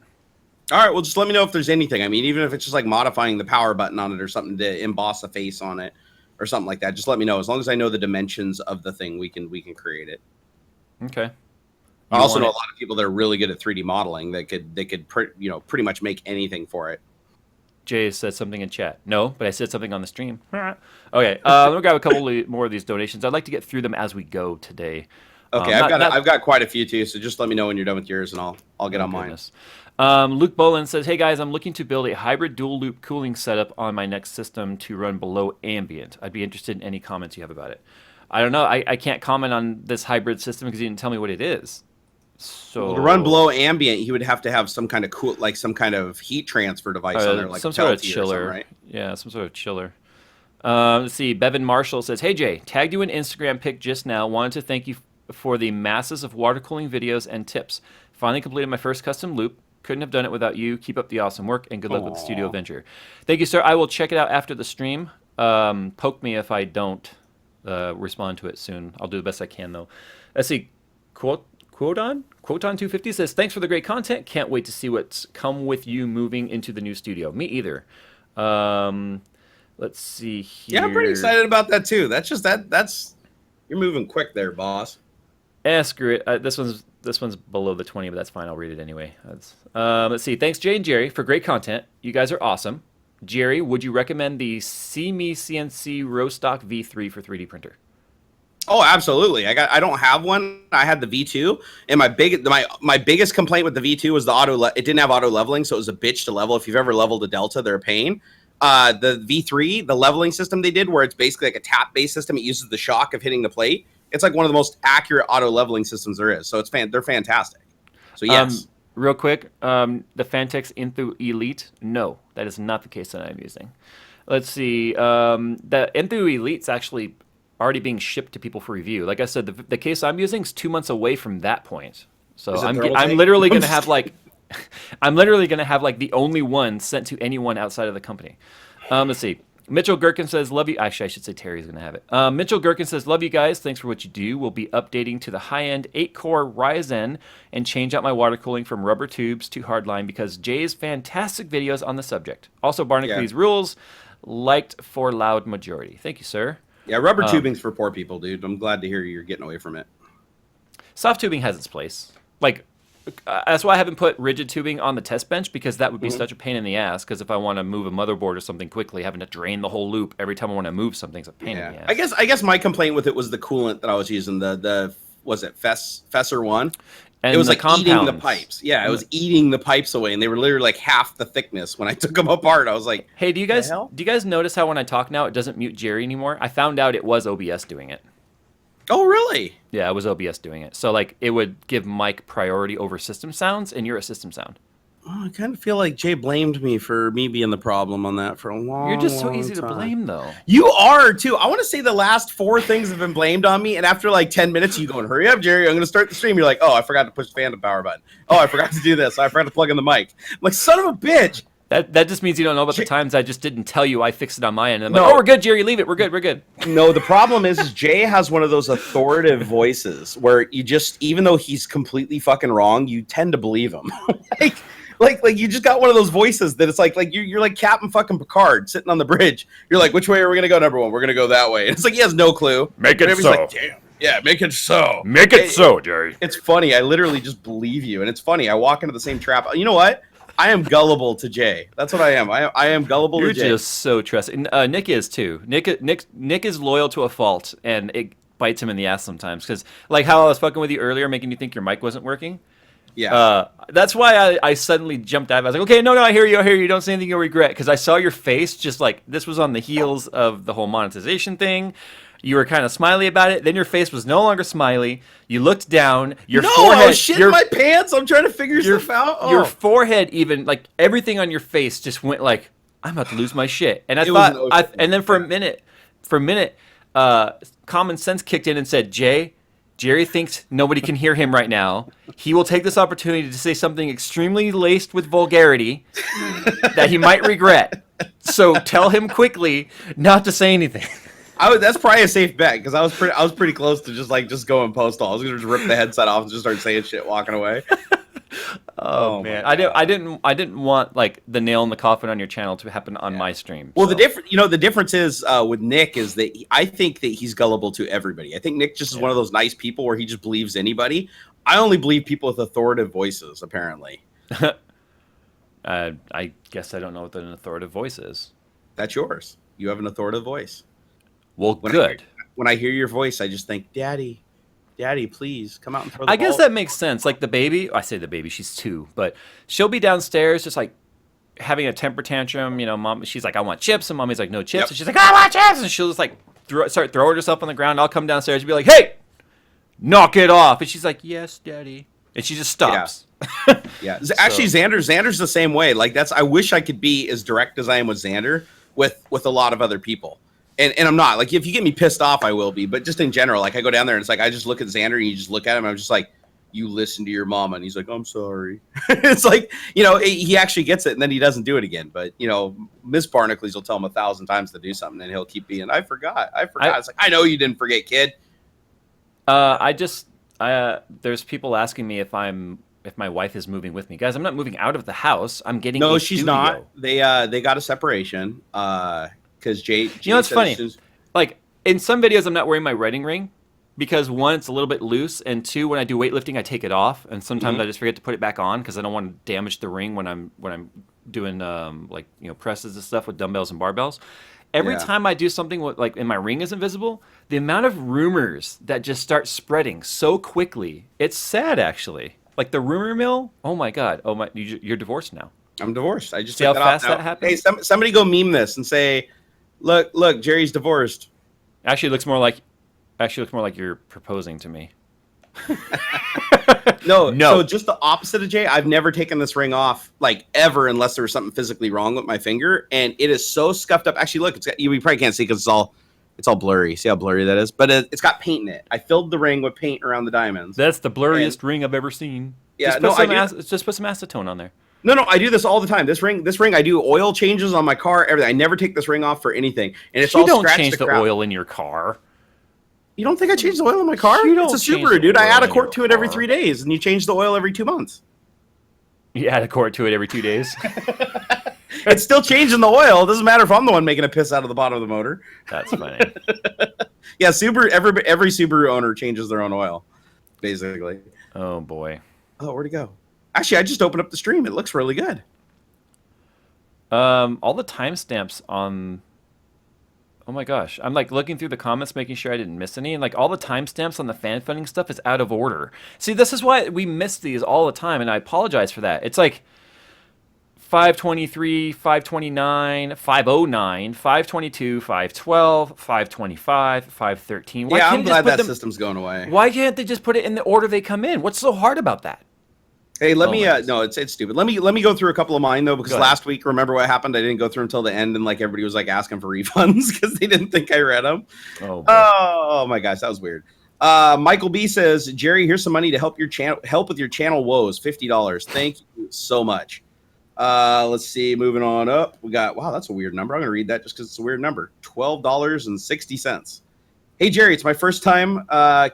All right, well, just let me know if there's anything. I mean, even if it's just like modifying the power button on it or something to emboss a face on it or something like that, just let me know. As long as I know the dimensions of the thing, we can create it. Okay. I You also want know a it. lot of people that are really good at 3D modeling that could pretty much make anything for it. Jay said something in chat. No, but I said something on the stream. Okay, let me grab a couple more of these donations. I'd like to get through them as we go today. Okay, Not I've got quite a few too, so just let me know when you're done with yours, and I'll get Oh on mine. goodness. Luke Bolin says, "Hey guys, I'm looking to build a hybrid dual loop cooling setup on my next system to run below ambient. I'd be interested in any comments you have about it." I don't know. I can't comment on this hybrid system because you didn't tell me what it is. So Well, to run below ambient, he would have to have some kind of some kind of heat transfer device on there, like some a sort of Peltier or something, chiller. right? Yeah, some sort of chiller. Let's see. Bevan Marshall says, "Hey Jay, tagged you an Instagram pic just now. Wanted to thank you for the masses of water cooling videos and tips. Finally completed my first custom loop. Couldn't have done it without you. Keep up the awesome work and good luck with the studio venture." Thank you, sir. I will check it out after the stream. Poke me if I don't respond to it soon. I'll do the best I can though. Let's see. Quoton 250 says, "Thanks for the great content. Can't wait to see what's come with you moving into the new studio." Me either. Let's see here. Yeah, I'm pretty excited about that too. That's you're moving quick there, boss. Screw it. This one's below the 20, but that's fine. I'll read it anyway. Let's see. Thanks, Jay and Jerry, for great content. You guys are awesome. Jerry, would you recommend the CME CNC Rostock V3 for 3D printer? Oh, absolutely. I don't have one. I had the V2, and my biggest complaint with the V2 was it didn't have auto leveling, so it was a bitch to level. If you've ever leveled a Delta, they're a pain. The V3, the leveling system they did, where it's basically like a tap-based system, it uses the shock of hitting the plate. It's like one of the most accurate auto leveling systems there is. So they're fantastic. So yes. Real quick, the Fantex Inthu Elite. No, that is not the case that I'm using. Let's see. The Inthu Elite's actually already being shipped to people for review. Like I said, the case I'm using is 2 months away from that point. So I'm literally going to have like the only one sent to anyone outside of the company. Let's see. Mitchell Gherkin says, "Love you." Actually, I should say Terry's going to have it. Mitchell Gherkin says, "Love you guys. Thanks for what you do. We'll be updating to the high-end 8-core Ryzen and change out my water cooling from rubber tubes to hardline because Jay's fantastic videos on the subject. Also, Barnacules rules. Liked for loud majority." Thank you, sir. Yeah, rubber tubing's for poor people, dude. I'm glad to hear you're getting away from it. Soft tubing has its place. Like, that's why I haven't put rigid tubing on the test bench because that would be such a pain in the ass. Because if I want to move a motherboard or something quickly, having to drain the whole loop every time I want to move something's a pain in the ass. I guess my complaint with it was the coolant that I was using. Was it Fesser one? And it was the like eating the pipes. Yeah, it was eating the pipes away, and they were literally like half the thickness when I took them apart. I was like, "Hey, do you guys notice how when I talk now it doesn't mute Jerry anymore?" I found out it was OBS doing it. "Oh, really?" Yeah, it was OBS doing it. So like it would give mic priority over system sounds, and you're a system sound. Oh, I kind of feel like Jay blamed me for me being the problem on that for a long time. You're just so easy to blame, though. You are, too. I want to say the last 4 things have been blamed on me, and after like 10 minutes, you going, "Hurry up, Jerry, I'm going to start the stream." You're like, "Oh, I forgot to push the phantom power button. Oh, I forgot to do this. I forgot to plug in the mic." I'm like, son of a bitch. That just means you don't know about the times I just didn't tell you I fixed it on my end. And I'm like, "Oh, we're good, Jerry. Leave it. We're good. No, the problem is Jay has one of those authoritative voices where you just, even though he's completely fucking wrong, you tend to believe him. like you just got one of those voices that it's like you're like Captain fucking Picard sitting on the bridge. You're like, "Which way are we gonna go, number one? We're gonna go that way." And it's like he has no clue. Make it so. Like, "Damn. Yeah, make it so. Make it so, Jerry." It's funny. I literally just believe you, and it's funny. I walk into the same trap. You know what? I am gullible to Jay. That's what I am. I am gullible to Jay. You're just so trusting. Nick is too. Nick is loyal to a fault, and it bites him in the ass sometimes. Because like how I was fucking with you earlier, making you think your mic wasn't working. Yeah. That's why I suddenly jumped out. I was like, "Okay, no, I hear you. Don't say anything you'll regret." Because I saw your face, just like this was on the heels of the whole monetization thing. You were kind of smiley about it. Then your face was no longer smiley. You looked down. Your forehead. I was shitting my pants. I'm trying to figure stuff out. Oh. Your forehead, even like everything on your face, just went like, "I'm about to lose my shit." And and then for a minute, common sense kicked in and said, Jerry thinks nobody can hear him right now. He will take this opportunity to say something extremely laced with vulgarity that he might regret. So tell him quickly not to say anything. That's probably a safe bet because I was pretty close to just go and post all. I was gonna just rip the headset off and just start saying shit walking away. Oh man, I didn't want like the nail in the coffin on your channel to happen on my stream. Well, the difference is with Nick is that I think that he's gullible to everybody. I think Nick just is one of those nice people where he just believes anybody. I only believe people with authoritative voices, apparently. I guess I don't know what an authoritative voice is. That's yours. You have an authoritative voice. Well, good. When I hear your voice, I just think, Daddy, please come out and throw the ball. I guess that makes sense. Like the baby, I say the baby, she's 2, but she'll be downstairs just like having a temper tantrum. You know, mom, she's like, I want chips, and mommy's like, no chips, and she's like, I want chips, and she'll just like start throwing herself on the ground. I'll come downstairs and be like, hey, knock it off, and she's like, yes, Daddy, and she just stops. Yeah. Actually, Xander's the same way. Like I wish I could be as direct as I am with Xander with a lot of other people. And I'm not. Like, if you get me pissed off, I will be. But just in general, like, I go down there and it's like, I just look at Xander and you just look at him. And I'm just like, you listen to your mama. And he's like, I'm sorry. It's like, you know, he actually gets it and then he doesn't do it again. But, you know, Miss Barnacles will tell him 1,000 times to do something and he'll keep being, I forgot. It's like, I know you didn't forget, kid. There's people asking me if my wife is moving with me. Guys, I'm not moving out of the house. I'm getting No, a she's studio. not. They got a separation. Because Jay, you know, it's funny. Like in some videos, I'm not wearing my wedding ring because 1, it's a little bit loose, and 2, when I do weightlifting, I take it off, and sometimes I just forget to put it back on because I don't want to damage the ring when I'm doing like, you know, presses and stuff with dumbbells and barbells. Every time I do something with, like, and my ring isn't visible, the amount of rumors that just start spreading so quickly, it's sad actually. Like the rumor mill. Oh my God. Oh my, you're divorced now. I'm divorced. I just see how fast that happened. Hey, somebody go meme this and say, Look, Jerry's divorced. Actually, it looks more like you're proposing to me. No. So just the opposite of Jay. I've never taken this ring off, like, ever, unless there was something physically wrong with my finger, and it is so scuffed up. Actually, look, you probably can't see because it's all blurry. See how blurry that is? But it's got paint in it. I filled the ring with paint around the diamonds. That's the blurriest ring I've ever seen. Yeah, just put some acetone on there. No, I do this all the time. This ring, I do oil changes on my car, everything. I never take this ring off for anything. And it's all scratched. You don't change the oil in your car. You don't think I change the oil in my car? It's a Subaru, dude. I add a quart to it every 3 days, and you change the oil every 2 months. You add a quart to it every 2 days? It's still changing the oil. It doesn't matter if I'm the one making a piss out of the bottom of the motor. That's funny. Yeah, Subaru. Every Subaru owner changes their own oil, basically. Oh, boy. Oh, where'd it go? Actually, I just opened up the stream. It looks really good. All the timestamps on... Oh my gosh. I'm like looking through the comments, making sure I didn't miss any. And like all the timestamps on the fan funding stuff is out of order. See, this is why we miss these all the time. And I apologize for that. It's like 523, 529, 509, 522, 512, 525, 513. Yeah, I'm glad that system's going away. Why can't they just put it in the order they come in? What's so hard about that? Hey, let me. No, it's stupid. Let me go through a couple of mine though, because last week, remember what happened? I didn't go through until the end, and like everybody was like asking for refunds because they didn't think I read them. Oh my gosh, that was weird. Michael B says, Jerry, here's some money to help with your channel woes. $50. Thank you so much. Let's see. Moving on up, we got. Wow, that's a weird number. I'm gonna read that just because it's a weird number. $12.60. Hey Jerry, it's my first time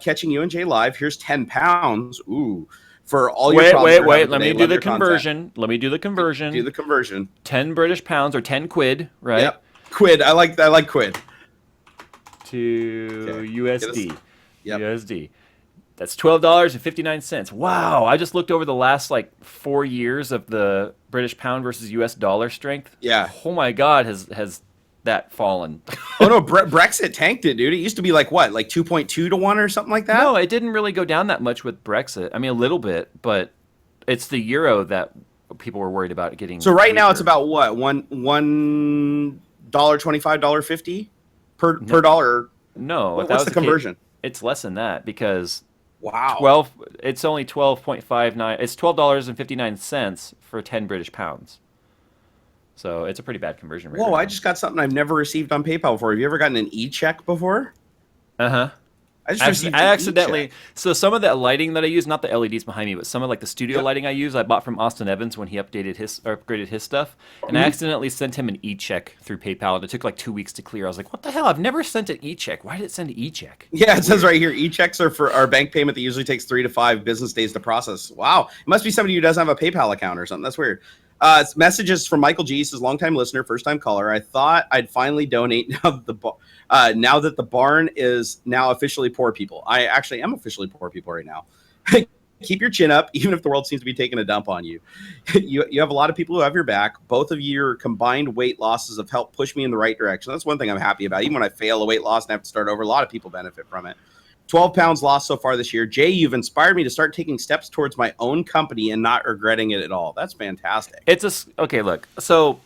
catching you and Jay live. Here's £10. Ooh. For all your wait. Let me do the conversion. Let me do the conversion. Do the conversion. 10 British pounds or 10 quid, right? Yep. Quid. I like quid. To USD. Yep. USD. That's $12.59. Wow. I just looked over the last like 4 years of the British pound versus US dollar strength. Yeah. Oh my God, has that fallen? Oh no, Brexit tanked it, dude. It used to be like what, like 2.2 to 1 or something like that? No, it didn't really go down that much with Brexit. I mean, a little bit, but it's the euro that people were worried about getting. So right now it's about what, $1.25, $1.50 per dollar. No, what's the conversion? It's less than that because wow, it's only 12.59. It's $12.59 for 10 British pounds. So it's a pretty bad conversion rate. Whoa, I just got something I've never received on PayPal before. Have you ever gotten an e-check before? I accidentally. So some of that lighting that I use, not the LEDs behind me, but some of like the studio lighting I use, I bought from Austin Evans when he upgraded his stuff, and I accidentally sent him an e-check through PayPal, and it took like 2 weeks to clear. I was like, "What the hell? I've never sent an e-check. Why did it send an e-check?" Yeah, it says right here, e-checks are for our bank payment that usually takes 3 to 5 business days to process. Wow, it must be somebody who doesn't have a PayPal account or something. That's weird. Messages from Michael G. Says, longtime listener, first time caller. I thought I'd finally donate now that the barn is now officially poor people. I actually am officially poor people right now. keep your chin up, even if the world seems to be taking a dump on you. You have a lot of people who have your back. Both of your combined weight losses have helped push me in the right direction. That's one thing I'm happy about. Even when I fail a weight loss and I have to start over, a lot of people benefit from it. 12 pounds lost so far this year. Jay, you've inspired me to start taking steps towards my own company and not regretting it at all. That's fantastic. Okay, look. So,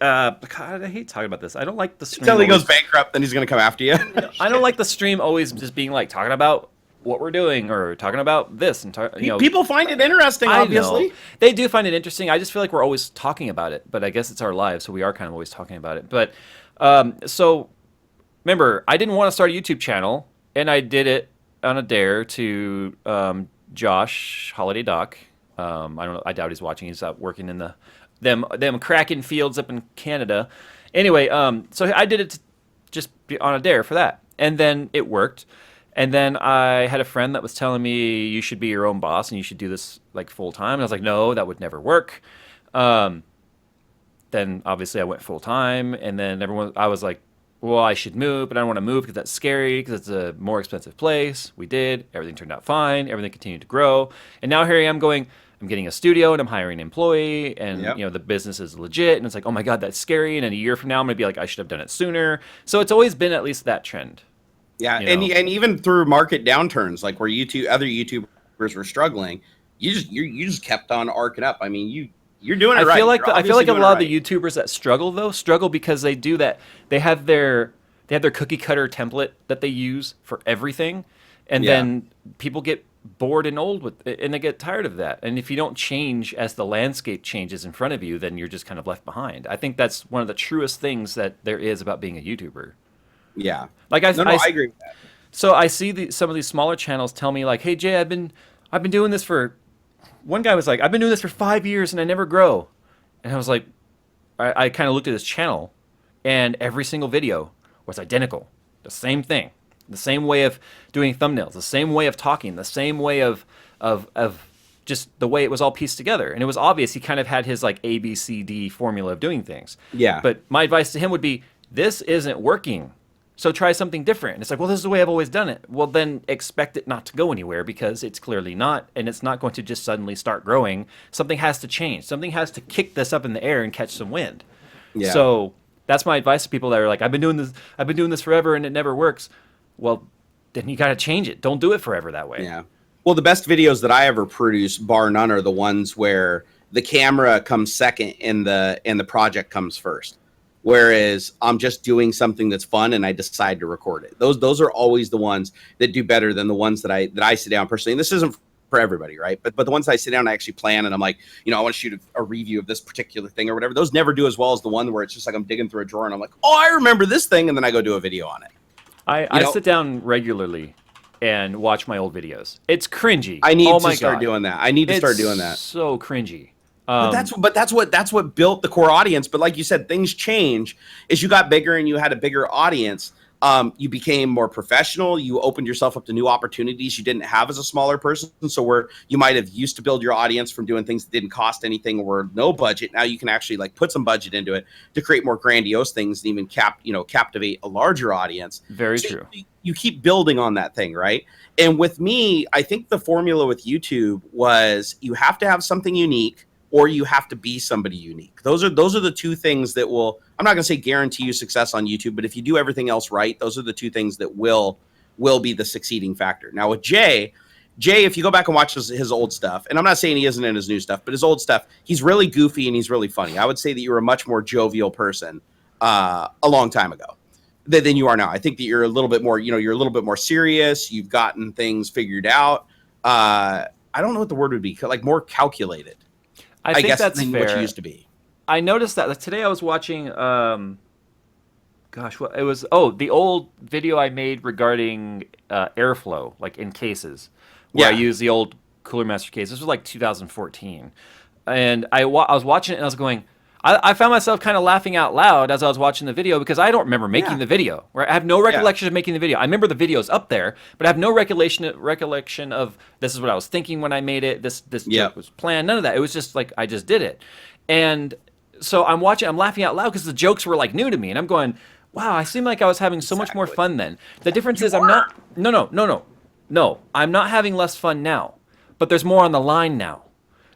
God, I hate talking about this. I don't like the stream. Until he goes bankrupt, then he's going to come after you. I don't like the stream always just being like talking about what we're doing or talking about this and people find it interesting. Obviously, they do find it interesting. I just feel like we're always talking about it, but I guess it's our lives, so we are kind of always talking about it. But so remember, I didn't want to start a YouTube channel. And I did it on a dare to Josh Holiday Doc. I don't know. I doubt he's watching. He's out working in them cracking fields up in Canada. Anyway, so I did it just on a dare for that, and then it worked. And then I had a friend that was telling me you should be your own boss and you should do this like full time. And I was like, no, that would never work. Then obviously I went full time, and then I was like, well, I should move, but I don't want to move because that's scary, because it's a more expensive place. We did. Everything turned out fine. Everything continued to grow. And now here I am I'm getting a studio and I'm hiring an employee, and the business is legit. And it's like, oh my God, that's scary. And then a year from now, I'm going to be like, I should have done it sooner. So it's always been at least that trend. Yeah. And even through market downturns, like where other YouTubers were struggling, you just kept on arcing up. I mean, you're doing it right. I feel like a lot of the YouTubers that struggle because they do that. They have their cookie cutter template that they use for everything, and then people get bored and old with it, and they get tired of that. And if you don't change as the landscape changes in front of you, then you're just kind of left behind. I think that's one of the truest things that there is about being a YouTuber. Yeah. Like I agree with that. So I see some of these smaller channels tell me like, "Hey Jay, I've been doing this for." One guy was like, I've been doing this for 5 years and I never grow. And I was like, I kind of looked at his channel, and every single video was identical. The same thing. The same way of doing thumbnails, the same way of talking, the same way of just the way it was all pieced together. And it was obvious he kind of had his like A, B, C, D formula of doing things. Yeah. But my advice to him would be, this isn't working. So try something different. And it's like, well, this is the way I've always done it. Well, then expect it not to go anywhere, because it's clearly not, and it's not going to just suddenly start growing. Something has to change. Something has to kick this up in the air and catch some wind. Yeah. So that's my advice to people that are like, I've been doing this forever and it never works. Well, then you got to change it. Don't do it forever that way. Yeah. Well, the best videos that I ever produce, bar none, are the ones where the camera comes second and the project comes first. Whereas I'm just doing something that's fun and I decide to record it. Those are always the ones that do better than the ones that I sit down personally. And this isn't for everybody, right? But the ones I sit down and I actually plan, and I'm like, I want to shoot a review of this particular thing or whatever. Those never do as well as the one where it's just like I'm digging through a drawer and I'm like, oh, I remember this thing, and then I go do a video on it. I sit down regularly and watch my old videos. It's cringy. I need to start doing that. I need to start doing that. So cringy. But that's what built the core audience. But like you said, things change. As you got bigger and you had a bigger audience, you became more professional. You opened yourself up to new opportunities you didn't have as a smaller person. So where you might have used to build your audience from doing things that didn't cost anything or no budget, now you can actually like put some budget into it to create more grandiose things and even captivate a larger audience. Very true. You keep building on that thing, right? And with me, I think the formula with YouTube was you have to have something unique, or you have to be somebody unique. Those are the two things that will, I'm not going to say guarantee you success on YouTube, but if you do everything else right, those are the two things that will be the succeeding factor. Now with Jay, if you go back and watch his old stuff, and I'm not saying he isn't in his new stuff, but his old stuff, he's really goofy and he's really funny. I would say that you were a much more jovial person a long time ago than you are now. I think that you're a little bit more, you're a little bit more serious. You've gotten things figured out. I don't know what the word would be, like more calculated. I think guess that's than fair. What you used to be. I noticed that. Like today I was watching, the old video I made regarding airflow, like in cases, where I used the old Cooler Master case. This was like 2014. And I was watching it and I was going, I found myself kind of laughing out loud as I was watching the video, because I don't remember making the video. Right? I have no recollection of making the video. I remember the video's up there, but I have no recollection of this is what I was thinking when I made it. This joke was planned. None of that. It was just like I just did it. And so I'm laughing out loud because the jokes were like new to me, and I'm going, wow, I seem like I was having so much more fun then. The difference is I'm not. No. I'm not having less fun now. but there's more on the line now.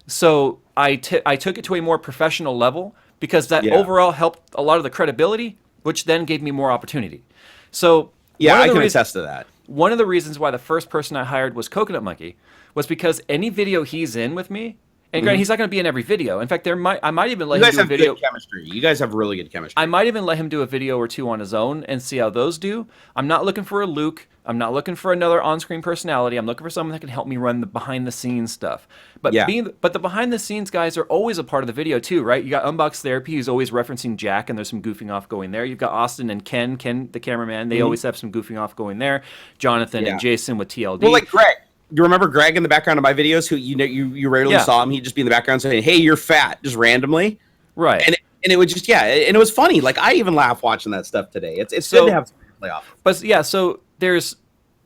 So I took it to a more professional level because that Yeah. overall helped a lot of the credibility, which then gave me more opportunity. So Yeah, I can attest to that. one of the reasons why the first person I hired was Coconut Monkey was because any video he's in with me, and granted, he's not going to be in every video. In fact, I might even let You him guys do a have video. good chemistry. You guys have really good chemistry. I might even let him do a video or two on his own and see how those do. I'm not looking for a Luke. I'm not looking for another on-screen personality. I'm looking for someone that can help me run the behind-the-scenes stuff. But Yeah. but the behind-the-scenes guys are always a part of the video too, right? You got Unbox Therapy, who's always referencing Jack, and there's some goofing off going there. You've got Austin and Ken, the cameraman. They always have some goofing off going there. Jonathan and Jason with TLD. Well, like Greg. Do you remember Greg in the background of my videos? Who you rarely saw him. He'd just be in the background saying, "Hey, you're fat," just randomly. Right. And it would just and it was funny. Like I even laugh watching that stuff today. It's good to have something to play off. But yeah, so there's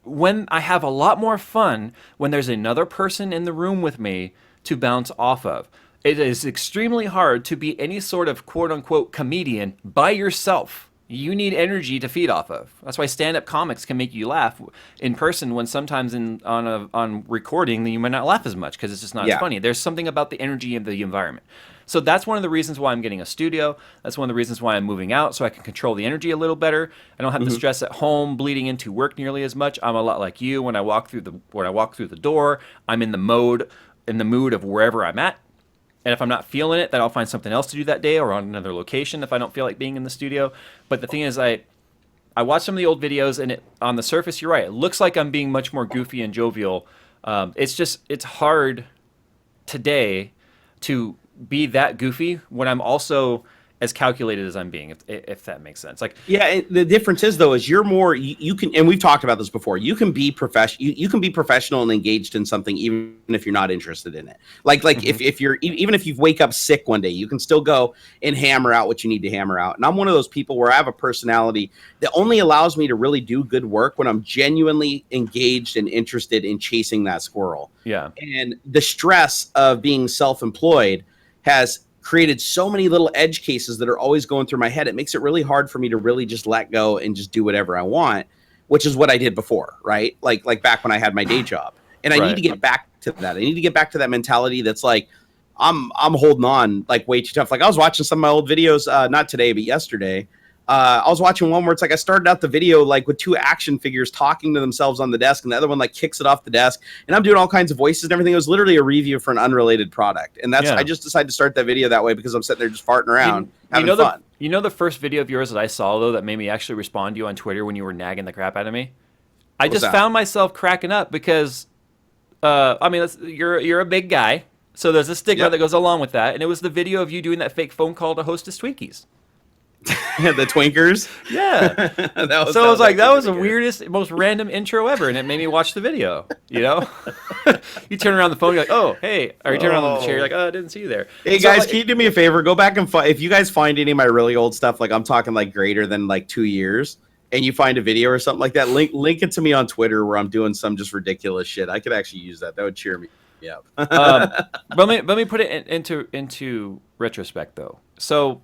when I have a lot more fun when there's another person in the room with me to bounce off of. It is extremely hard to be any sort of quote unquote comedian by yourself. You need energy to feed off of. That's why stand-up comics can make you laugh in person when sometimes on recording you might not laugh as much because it's just not as funny. There's something about the energy of the environment. So that's one of the reasons why I'm getting a studio. That's one of the reasons why I'm moving out, so I can control the energy a little better. I don't have the stress at home bleeding into work nearly as much. I'm a lot like you. When I walk through the door, I'm in the mood of wherever I'm at. And if I'm not feeling it, then I'll find something else to do that day or on another location if I don't feel like being in the studio. But the thing is, I watched some of the old videos, and on the surface, you're right. It looks like I'm being much more goofy and jovial. It's hard today to be that goofy when I'm also as calculated as I'm being, if that makes sense. Like, yeah, the difference is though is you're more you can, and we've talked about this before. You can be you can be professional and engaged in something even if you're not interested in it. Like if you're even if you wake up sick one day, you can still go and hammer out what you need to hammer out. And I'm one of those people where I have a personality that only allows me to really do good work when I'm genuinely engaged and interested in chasing that squirrel. Yeah. And the stress of being self-employed has created so many little edge cases that are always going through my head. It makes it really hard for me to really just let go and just do whatever I want, which is what I did before, right? Like back when I had my day job. And I need to get back to that. I need to get back to that mentality that's like, I'm holding on like way too tough. Like I was watching some of my old videos, not today, but yesterday. I was watching one where it's like I started out the video like with two action figures talking to themselves on the desk, and the other one like kicks it off the desk, and I'm doing all kinds of voices and everything. It was literally a review for an unrelated product, and I just decided to start that video that way because I'm sitting there just farting around having fun. You know the first video of yours that I saw though that made me actually respond to you on Twitter when you were nagging the crap out of me? I just found myself cracking up because, I mean, you're a big guy, so there's a stigma that goes along with that, and it was the video of you doing that fake phone call to Hostess Twinkies. The Twinkers. Yeah. That was the weirdest, most random intro ever, and it made me watch the video. You know, you turn around the phone, you're like, "Oh, hey," or you turn around the chair, you're like, "Oh, I didn't see you there." Hey guys, can you do me a favor? Go back and if you guys find any of my really old stuff, like I'm talking like greater than like 2 years, and you find a video or something like that, link it to me on Twitter where I'm doing some just ridiculous shit. I could actually use that. That would cheer me up. But let me put it into retrospect though. So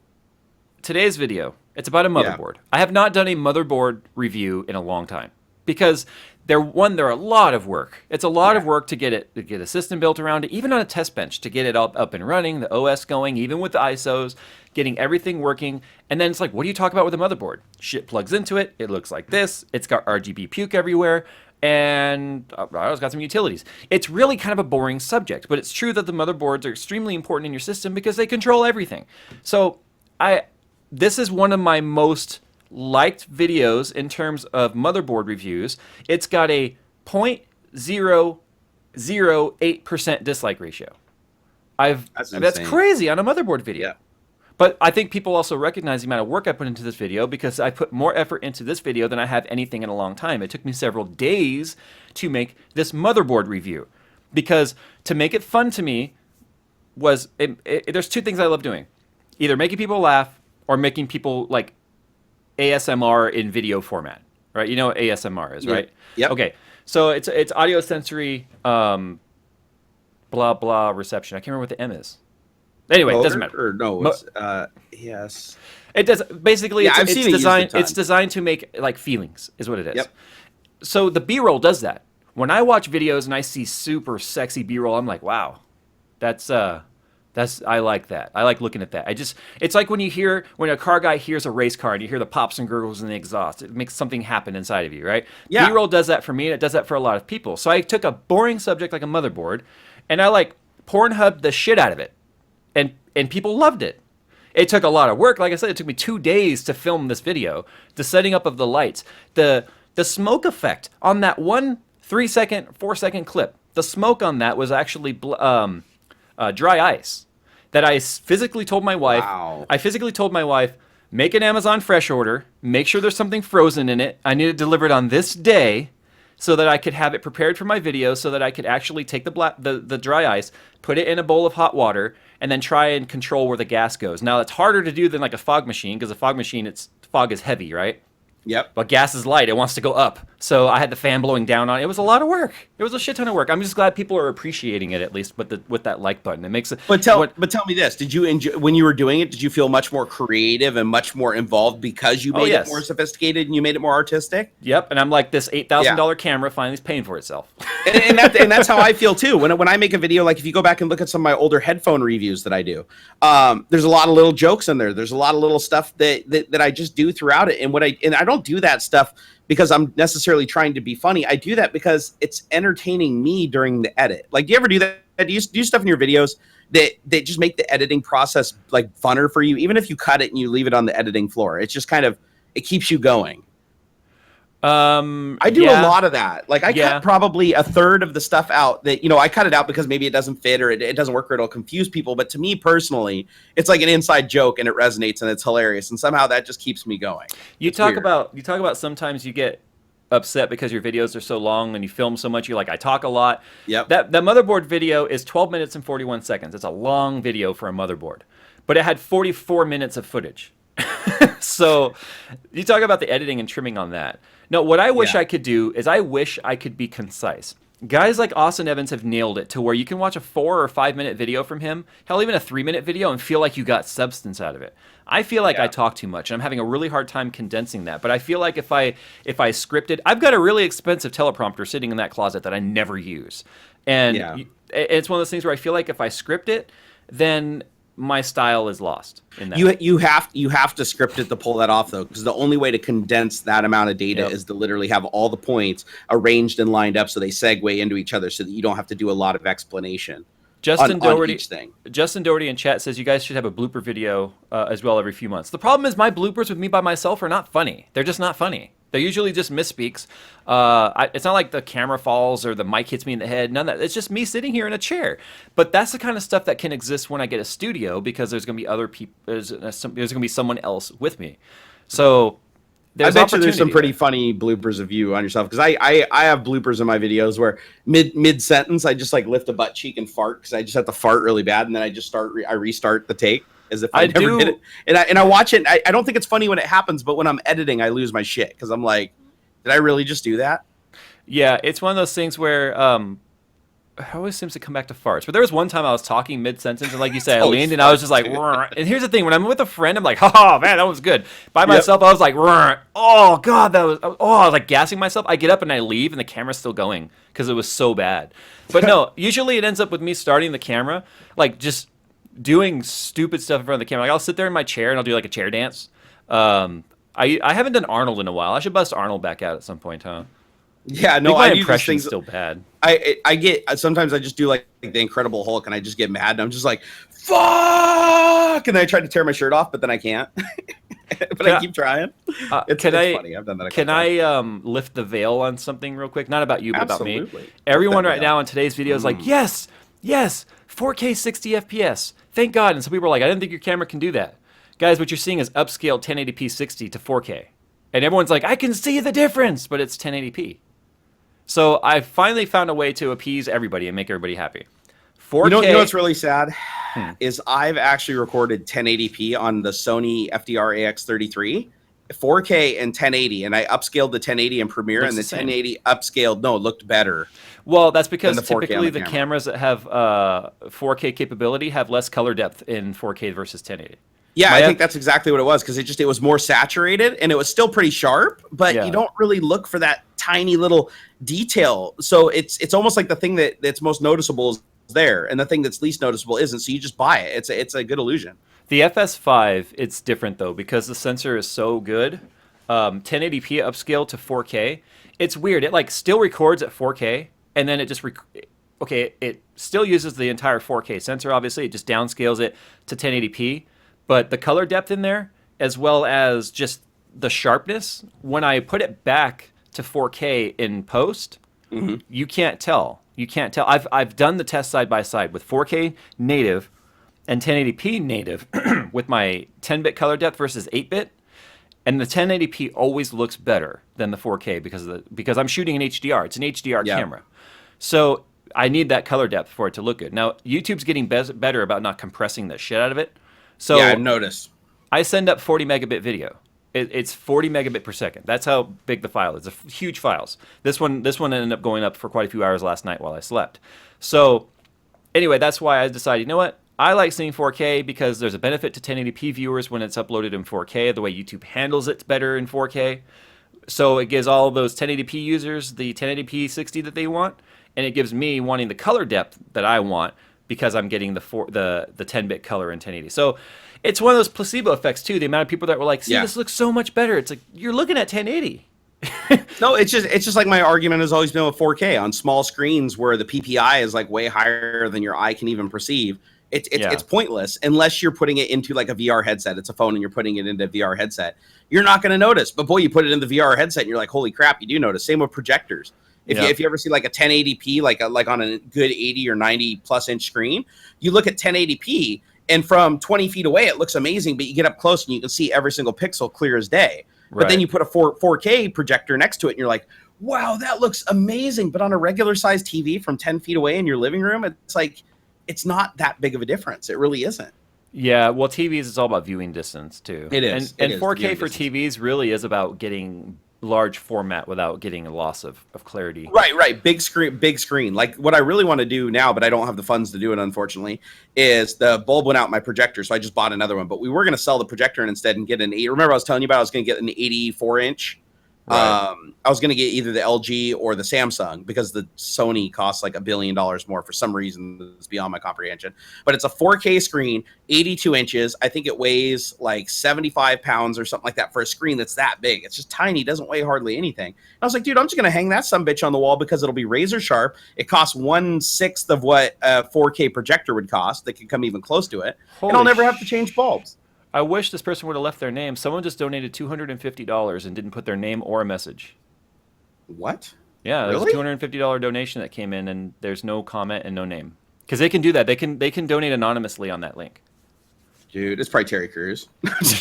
today's video, it's about a motherboard. I have not done a motherboard review in a long time because they're a lot of work. It's a lot of work to get a system built around it, even on a test bench to get it up and running, the OS going, even with the ISOs, getting everything working. And then it's like, what do you talk about with a motherboard? Shit plugs into it. It looks like this. It's got RGB puke everywhere. And it's got some utilities. It's really kind of a boring subject, but it's true that the motherboards are extremely important in your system because they control everything. So this is one of my most liked videos in terms of motherboard reviews. It's got a 0.008% dislike ratio. That's crazy on a motherboard video. Yeah. But I think people also recognize the amount of work I put into this video because I put more effort into this video than I have anything in a long time. It took me several days to make this motherboard review because to make it fun to me was there's two things I love doing. Either making people laugh or making people like ASMR in video format, right? You know what ASMR is, right? Yep. Okay, so it's audio sensory, blah blah reception. I can't remember what the M is. Anyway, it doesn't matter. Or no, it's, yes. It does basically. Yeah, it's designed to make like feelings, is what it is. Yep. So the B-roll does that. When I watch videos and I see super sexy B-roll, I'm like, wow, that's I like that. I like looking at that. It's like when a car guy hears a race car and you hear the pops and gurgles in the exhaust. It makes something happen inside of you, right? Yeah. B-roll does that for me, and it does that for a lot of people. So I took a boring subject like a motherboard, and I like Pornhub the shit out of it, and people loved it. It took a lot of work. Like I said, it took me 2 days to film this video. The setting up of the lights, the smoke effect on that one 3-second, 4-second clip. The smoke on that was actually dry ice. That I physically told my wife. Wow. I physically told my wife, make an Amazon Fresh order. Make sure there's something frozen in it. I need it delivered on this day, so that I could have it prepared for my video, so that I could actually take the dry ice, put it in a bowl of hot water, and then try and control where the gas goes. Now it's harder to do than like a fog machine, because a fog machine, fog is heavy, right? Yep. But gas is light. It wants to go up. So I had the fan blowing down on it. It was a lot of work. It was a shit ton of work. I'm just glad people are appreciating it, at least with that like button. It makes it. But tell me this: did you enjoy when you were doing it? Did you feel much more creative and much more involved because you made it more sophisticated and you made it more artistic? Yep. And I'm like, this $8,000 camera finally is paying for itself. and that's how I feel too. When I make a video, like if you go back and look at some of my older headphone reviews that I do, there's a lot of little jokes in there. There's a lot of little stuff that I just do throughout it. And I don't do that stuff because I'm necessarily trying to be funny. I do that because it's entertaining me during the edit. Like, do you ever do that? Do you do stuff in your videos that just make the editing process like funner for you, even if you cut it and you leave it on the editing floor? It's just it keeps you going. I do a lot of that. Like I cut probably a third of the stuff out that, I cut it out because maybe it doesn't fit or it doesn't work or it'll confuse people. But to me personally, it's like an inside joke and it resonates and it's hilarious. And somehow that just keeps me going. You talk about sometimes you get upset because your videos are so long and you film so much. You're like, I talk a lot. Yep. That motherboard video is 12 minutes and 41 seconds. It's a long video for a motherboard, but it had 44 minutes of footage. So you talk about the editing and trimming on that. No, what I wish I could do is I wish I could be concise. Guys like Austin Evans have nailed it to where you can watch a 4 or 5 minute video from him, hell, even a 3-minute video, and feel like you got substance out of it. I feel like I talk too much, and I'm having a really hard time condensing that. But I feel like if I scripted, I've got a really expensive teleprompter sitting in that closet that I never use, and it's one of those things where I feel like if I script it, then my style is lost in that. You have to script it to pull that off though, because the only way to condense that amount of data is to literally have all the points arranged and lined up so they segue into each other, so that you don't have to do a lot of explanation. Justin Doherty, on each thing. Justin Doherty in chat says you guys should have a blooper video as well every few months. The problem is my bloopers with me by myself are not funny. They're just not funny. They're usually just misspeaks. It's not like the camera falls or the mic hits me in the head. None of that. It's just me sitting here in a chair. But that's the kind of stuff that can exist when I get a studio, because there's going to be other people. There's going to be someone else with me. So I bet you there's some pretty funny bloopers of you on yourself, because I have bloopers in my videos where mid sentence I just like lift a butt cheek and fart because I just have to fart really bad, and then I just restart the take as if I never did it. And I watch it. And I don't think it's funny when it happens, but when I'm editing, I lose my shit because I'm like, did I really just do that? Yeah, it's one of those things where it always seems to come back to farts. But there was one time I was talking mid-sentence, and like you said, I leaned and I was just like, and here's the thing. When I'm with a friend, I'm like, oh, man, that was good. By myself, I was like, oh, God, I was like gassing myself. I get up and I leave, and the camera's still going because it was so bad. But no, usually it ends up with me starting the camera, like just doing stupid stuff in front of the camera. Like I'll sit there in my chair, and I'll do like a chair dance. I haven't done Arnold in a while. I should bust Arnold back out at some point, huh? Yeah, no, my impression's still bad. I get sometimes I just do like the Incredible Hulk and I just get mad and I'm just like, fuck, and then I try to tear my shirt off, but then I can't. But I keep trying. It's funny. I've done that. Can I lift the veil on something real quick? Not about you, but about me. Everyone right now in today's video is like, yes, 4K 60 FPS. Thank God. And some people are like, I didn't think your camera can do that. Guys, what you're seeing is upscaled 1080p 60 to 4K. And everyone's like, I can see the difference, but it's 1080p. So I finally found a way to appease everybody and make everybody happy. 4K. You know what's really sad is I've actually recorded 1080p on the Sony FDR AX33, 4K and 1080, and I upscaled the 1080 in Premiere, and the 1080 upscaled. No, it looked better. Well, that's because typically the cameras that have 4K capability have less color depth in 4K versus 1080. Yeah, I think that's exactly what it was, because it was more saturated and it was still pretty sharp, but you don't really look for that tiny little detail. So it's almost like the thing that's most noticeable is there, and the thing that's least noticeable isn't. So you just buy it. It's a good illusion. The FS5, it's different though because the sensor is so good. 1080p upscale to 4K. It's weird. It like still records at 4K, and then it just it still uses the entire 4K sensor. Obviously, it just downscales it to 1080p. But the color depth in there, as well as just the sharpness, when I put it back to 4K in post, you can't tell. You can't tell. I've done the test side by side with 4K native and 1080p native with my 10-bit color depth versus 8-bit, and the 1080p always looks better than the 4K because I'm shooting in HDR. It's an HDR camera, so I need that color depth for it to look good. Now YouTube's getting better about not compressing the shit out of it. So yeah, I've noticed. I send up 40 megabit video. It's 40 megabit per second. That's how big the file is. It's huge files. This one ended up going up for quite a few hours last night while I slept. So anyway, that's why I decided, you know what? I like seeing 4K because there's a benefit to 1080p viewers when it's uploaded in 4K. The way YouTube handles it's better in 4K. So it gives all those 1080p users the 1080p 60 that they want, and it gives me wanting the color depth that I want because I'm getting the 10-bit color in 1080. So it's one of those placebo effects too. The amount of people that were like, "See, this looks so much better." It's like you're looking at 1080. No, it's just like my argument has always been with 4K on small screens where the PPI is like way higher than your eye can even perceive. It's pointless unless you're putting it into like a VR headset. It's a phone and you're putting it into a VR headset. You're not going to notice. But boy, you put it in the VR headset and you're like, holy crap, you do notice. Same with projectors. If you ever see like a 1080p, like on a good 80 or 90 plus inch screen, you look at 1080p and from 20 feet away, it looks amazing, but you get up close and you can see every single pixel clear as day. Right. But then you put a 4K projector next to it and you're like, wow, that looks amazing. But on a regular sized TV from 10 feet away in your living room, it's like, it's not that big of a difference. It really isn't. Yeah, well, TVs is all about viewing distance too. It is. And 4K for TVs really is about getting large format without getting a loss of clarity. Right. Big screen. Like what I really want to do now, but I don't have the funds to do it, unfortunately, is the bulb went out in my projector, so I just bought another one. But we were going to sell the projector instead and get remember I was telling you about I was going to get an 84-inch. Right. I was going to get either the LG or the Samsung because the Sony costs like $1 billion more for some reason. It's beyond my comprehension. But it's a 4K screen, 82 inches. I think it weighs like 75 pounds or something like that for a screen that's that big. It's just tiny. Doesn't weigh hardly anything. And I was like, dude, I'm just going to hang that sumbitch on the wall because it'll be razor sharp. It costs 1/6 of what a 4K projector would cost. That could come even close to it. And I'll never have to change bulbs. I wish this person would have left their name. Someone just donated $250 and didn't put their name or a message. What? Yeah, there's a $250 donation that came in, and there's no comment and no name. Because they can do that. They can donate anonymously on that link. Dude, it's probably Terry Crews.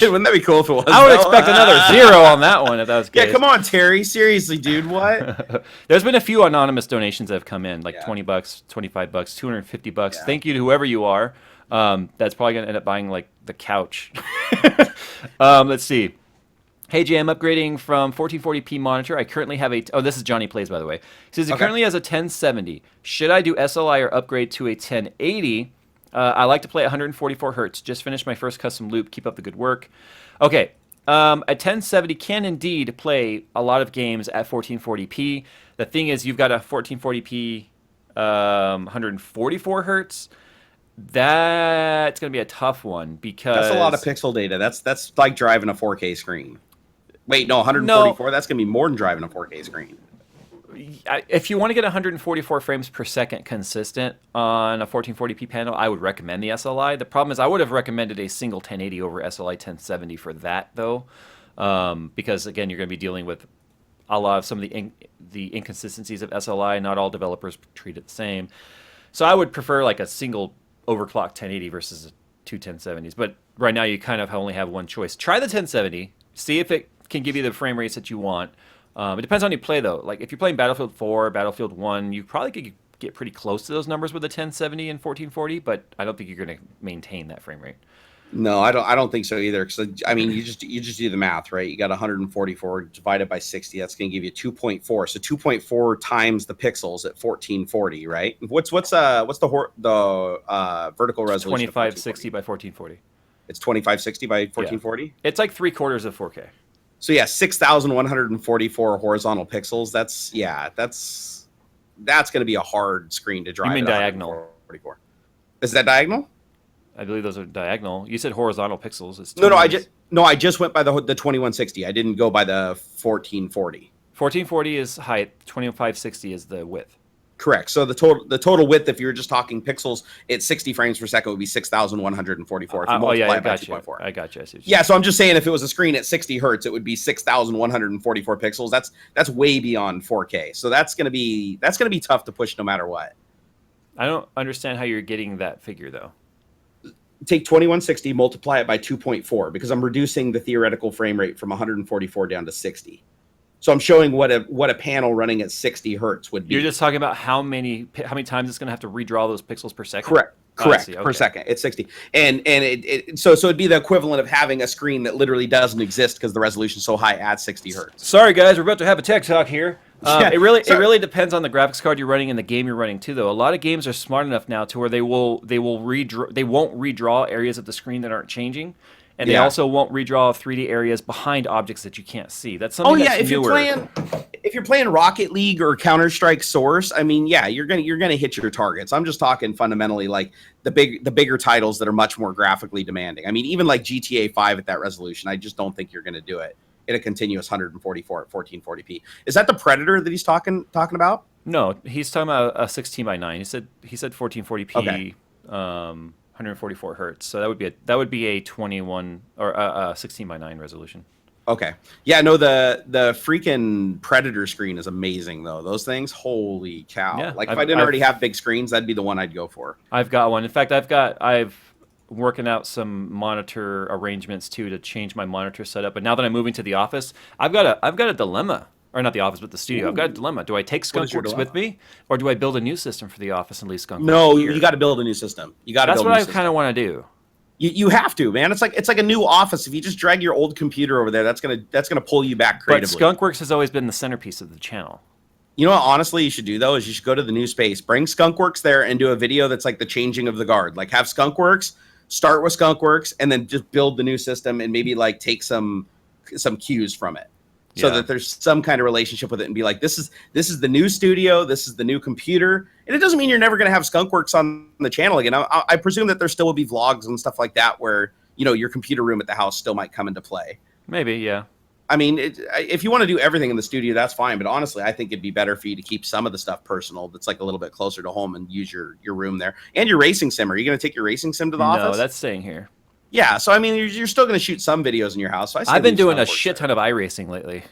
Wouldn't that be cool if it was? I would expect another zero on that one if that was good. Yeah, come on, Terry. Seriously, dude, what? There's been a few anonymous donations that have come in, like $20, $25, $250. Yeah. Thank you to whoever you are. That's probably going to end up buying like the couch. Let's see. Hey Jay, I'm upgrading from 1440p monitor. I currently have this is Johnny Plays, by the way. He says he currently has a 1070. Should I do SLI or upgrade to a 1080? I like to play at 144 hertz. Just finished my first custom loop. Keep up the good work. Okay. A 1070 can indeed play a lot of games at 1440p. The thing is, you've got a 1440p 144 hertz. That's going to be a tough one because that's a lot of pixel data. That's like driving a 4K screen. Wait, no, 144. No. That's going to be more than driving a 4K screen. If you want to get 144 frames per second consistent on a 1440p panel, I would recommend the SLI. The problem is I would have recommended a single 1080 over SLI 1070 for that, though, because, again, you're going to be dealing with a lot of some of the inconsistencies of SLI. Not all developers treat it the same. So I would prefer like a single overclock 1080 versus two 1070s. But right now you kind of only have one choice. Try the 1070. See if it can give you the frame rates that you want. It depends on you play, though. Like if you're playing Battlefield 4, Battlefield 1, you probably could get pretty close to those numbers with a 1070 and 1440, but I don't think you're going to maintain that frame rate. No, I don't think so either. Because I mean, you just do the math, right? You got 144 divided by 60. That's going to give you 2.4. So 2.4 times the pixels at 1440, right? What's the vertical resolution? 2560 by 1440. It's 2560 by Yeah. 1440. It's like 3/4 of 4K. So yeah, 6,144 horizontal pixels. That's going to be a hard screen to drive. You mean at diagonal? 144. Is that diagonal? I believe those are diagonal. You said horizontal pixels. It's No, 21. I just went by the 2160. I didn't go by the 1440. 1440 is height. 2560 is the width. Correct. So the total width, if you were just talking pixels, at 60 frames per second would be 6,144. Oh yeah, I by got you. 2.4. I got you. I see what Yeah, so I'm just saying, if it was a screen at 60 hertz, it would be 6,144 pixels. That's way beyond 4K. So that's gonna be tough to push no matter what. I don't understand how you're getting that figure though. Take 2160, multiply it by 2.4, because I'm reducing the theoretical frame rate from 144 down to 60. So I'm showing what a panel running at 60 hertz would be. You're just talking about how many times it's going to have to redraw those pixels per second. Correct. Okay. Per second. It's 60. And so it'd be the equivalent of having a screen that literally doesn't exist because the resolution is so high at 60 hertz. Sorry guys, we're about to have a tech talk here. Yeah, it really depends on the graphics card you're running and the game you're running too, though. A lot of games are smart enough now to where they won't redraw areas of the screen that aren't changing, and they also won't redraw 3D areas behind objects that you can't see. That's something that's newer. If you're playing Rocket League or Counter-Strike Source, I mean, yeah, you're gonna hit your targets. I'm just talking fundamentally like the bigger titles that are much more graphically demanding. I mean, even like GTA 5 at that resolution, I just don't think you're gonna do it in a continuous 144 at 1440p. Is that the Predator that he's talking about? No, he's talking about a 16:9. He said 1440p, Okay. 144 hertz. So that would be a 21 or a 16:9 resolution. Okay. Yeah, no, the freaking Predator screen is amazing though. Those things, holy cow. Yeah, like if I didn't already have big screens, that'd be the one I'd go for. I've got one. In fact, I've working out some monitor arrangements too to change my monitor setup. But now that I'm moving to the office, I've got a dilemma. Or not the office, but the studio. Ooh. I've got a dilemma. Do I take Skunkworks with me, or do I build a new system for the office and leave Skunkworks No, here? you got to build a new system. That's what I kind of want to do. You have to, man. It's like a new office. If you just drag your old computer over there, that's gonna pull you back creatively. But Skunkworks has always been the centerpiece of the channel. You know what? Honestly, you should do though is you should go to the new space, bring Skunkworks there, and do a video that's like the changing of the guard. Like have Skunkworks, start with Skunkworks, and then just build the new system, and maybe like take some cues from it, so that there's some kind of relationship with it, and be like, this is the new studio, this is the new computer, and it doesn't mean you're never going to have Skunkworks on the channel again. I presume that there still will be vlogs and stuff like that where your computer room at the house still might come into play. Maybe, yeah. I mean, if you want to do everything in the studio, that's fine. But honestly, I think it'd be better for you to keep some of the stuff personal that's like a little bit closer to home and use your room there. And your racing sim. Are you going to take your racing sim to the office? No, that's staying here. Yeah, so I mean, you're still going to shoot some videos in your house. So I've been doing a shit ton of iRacing lately.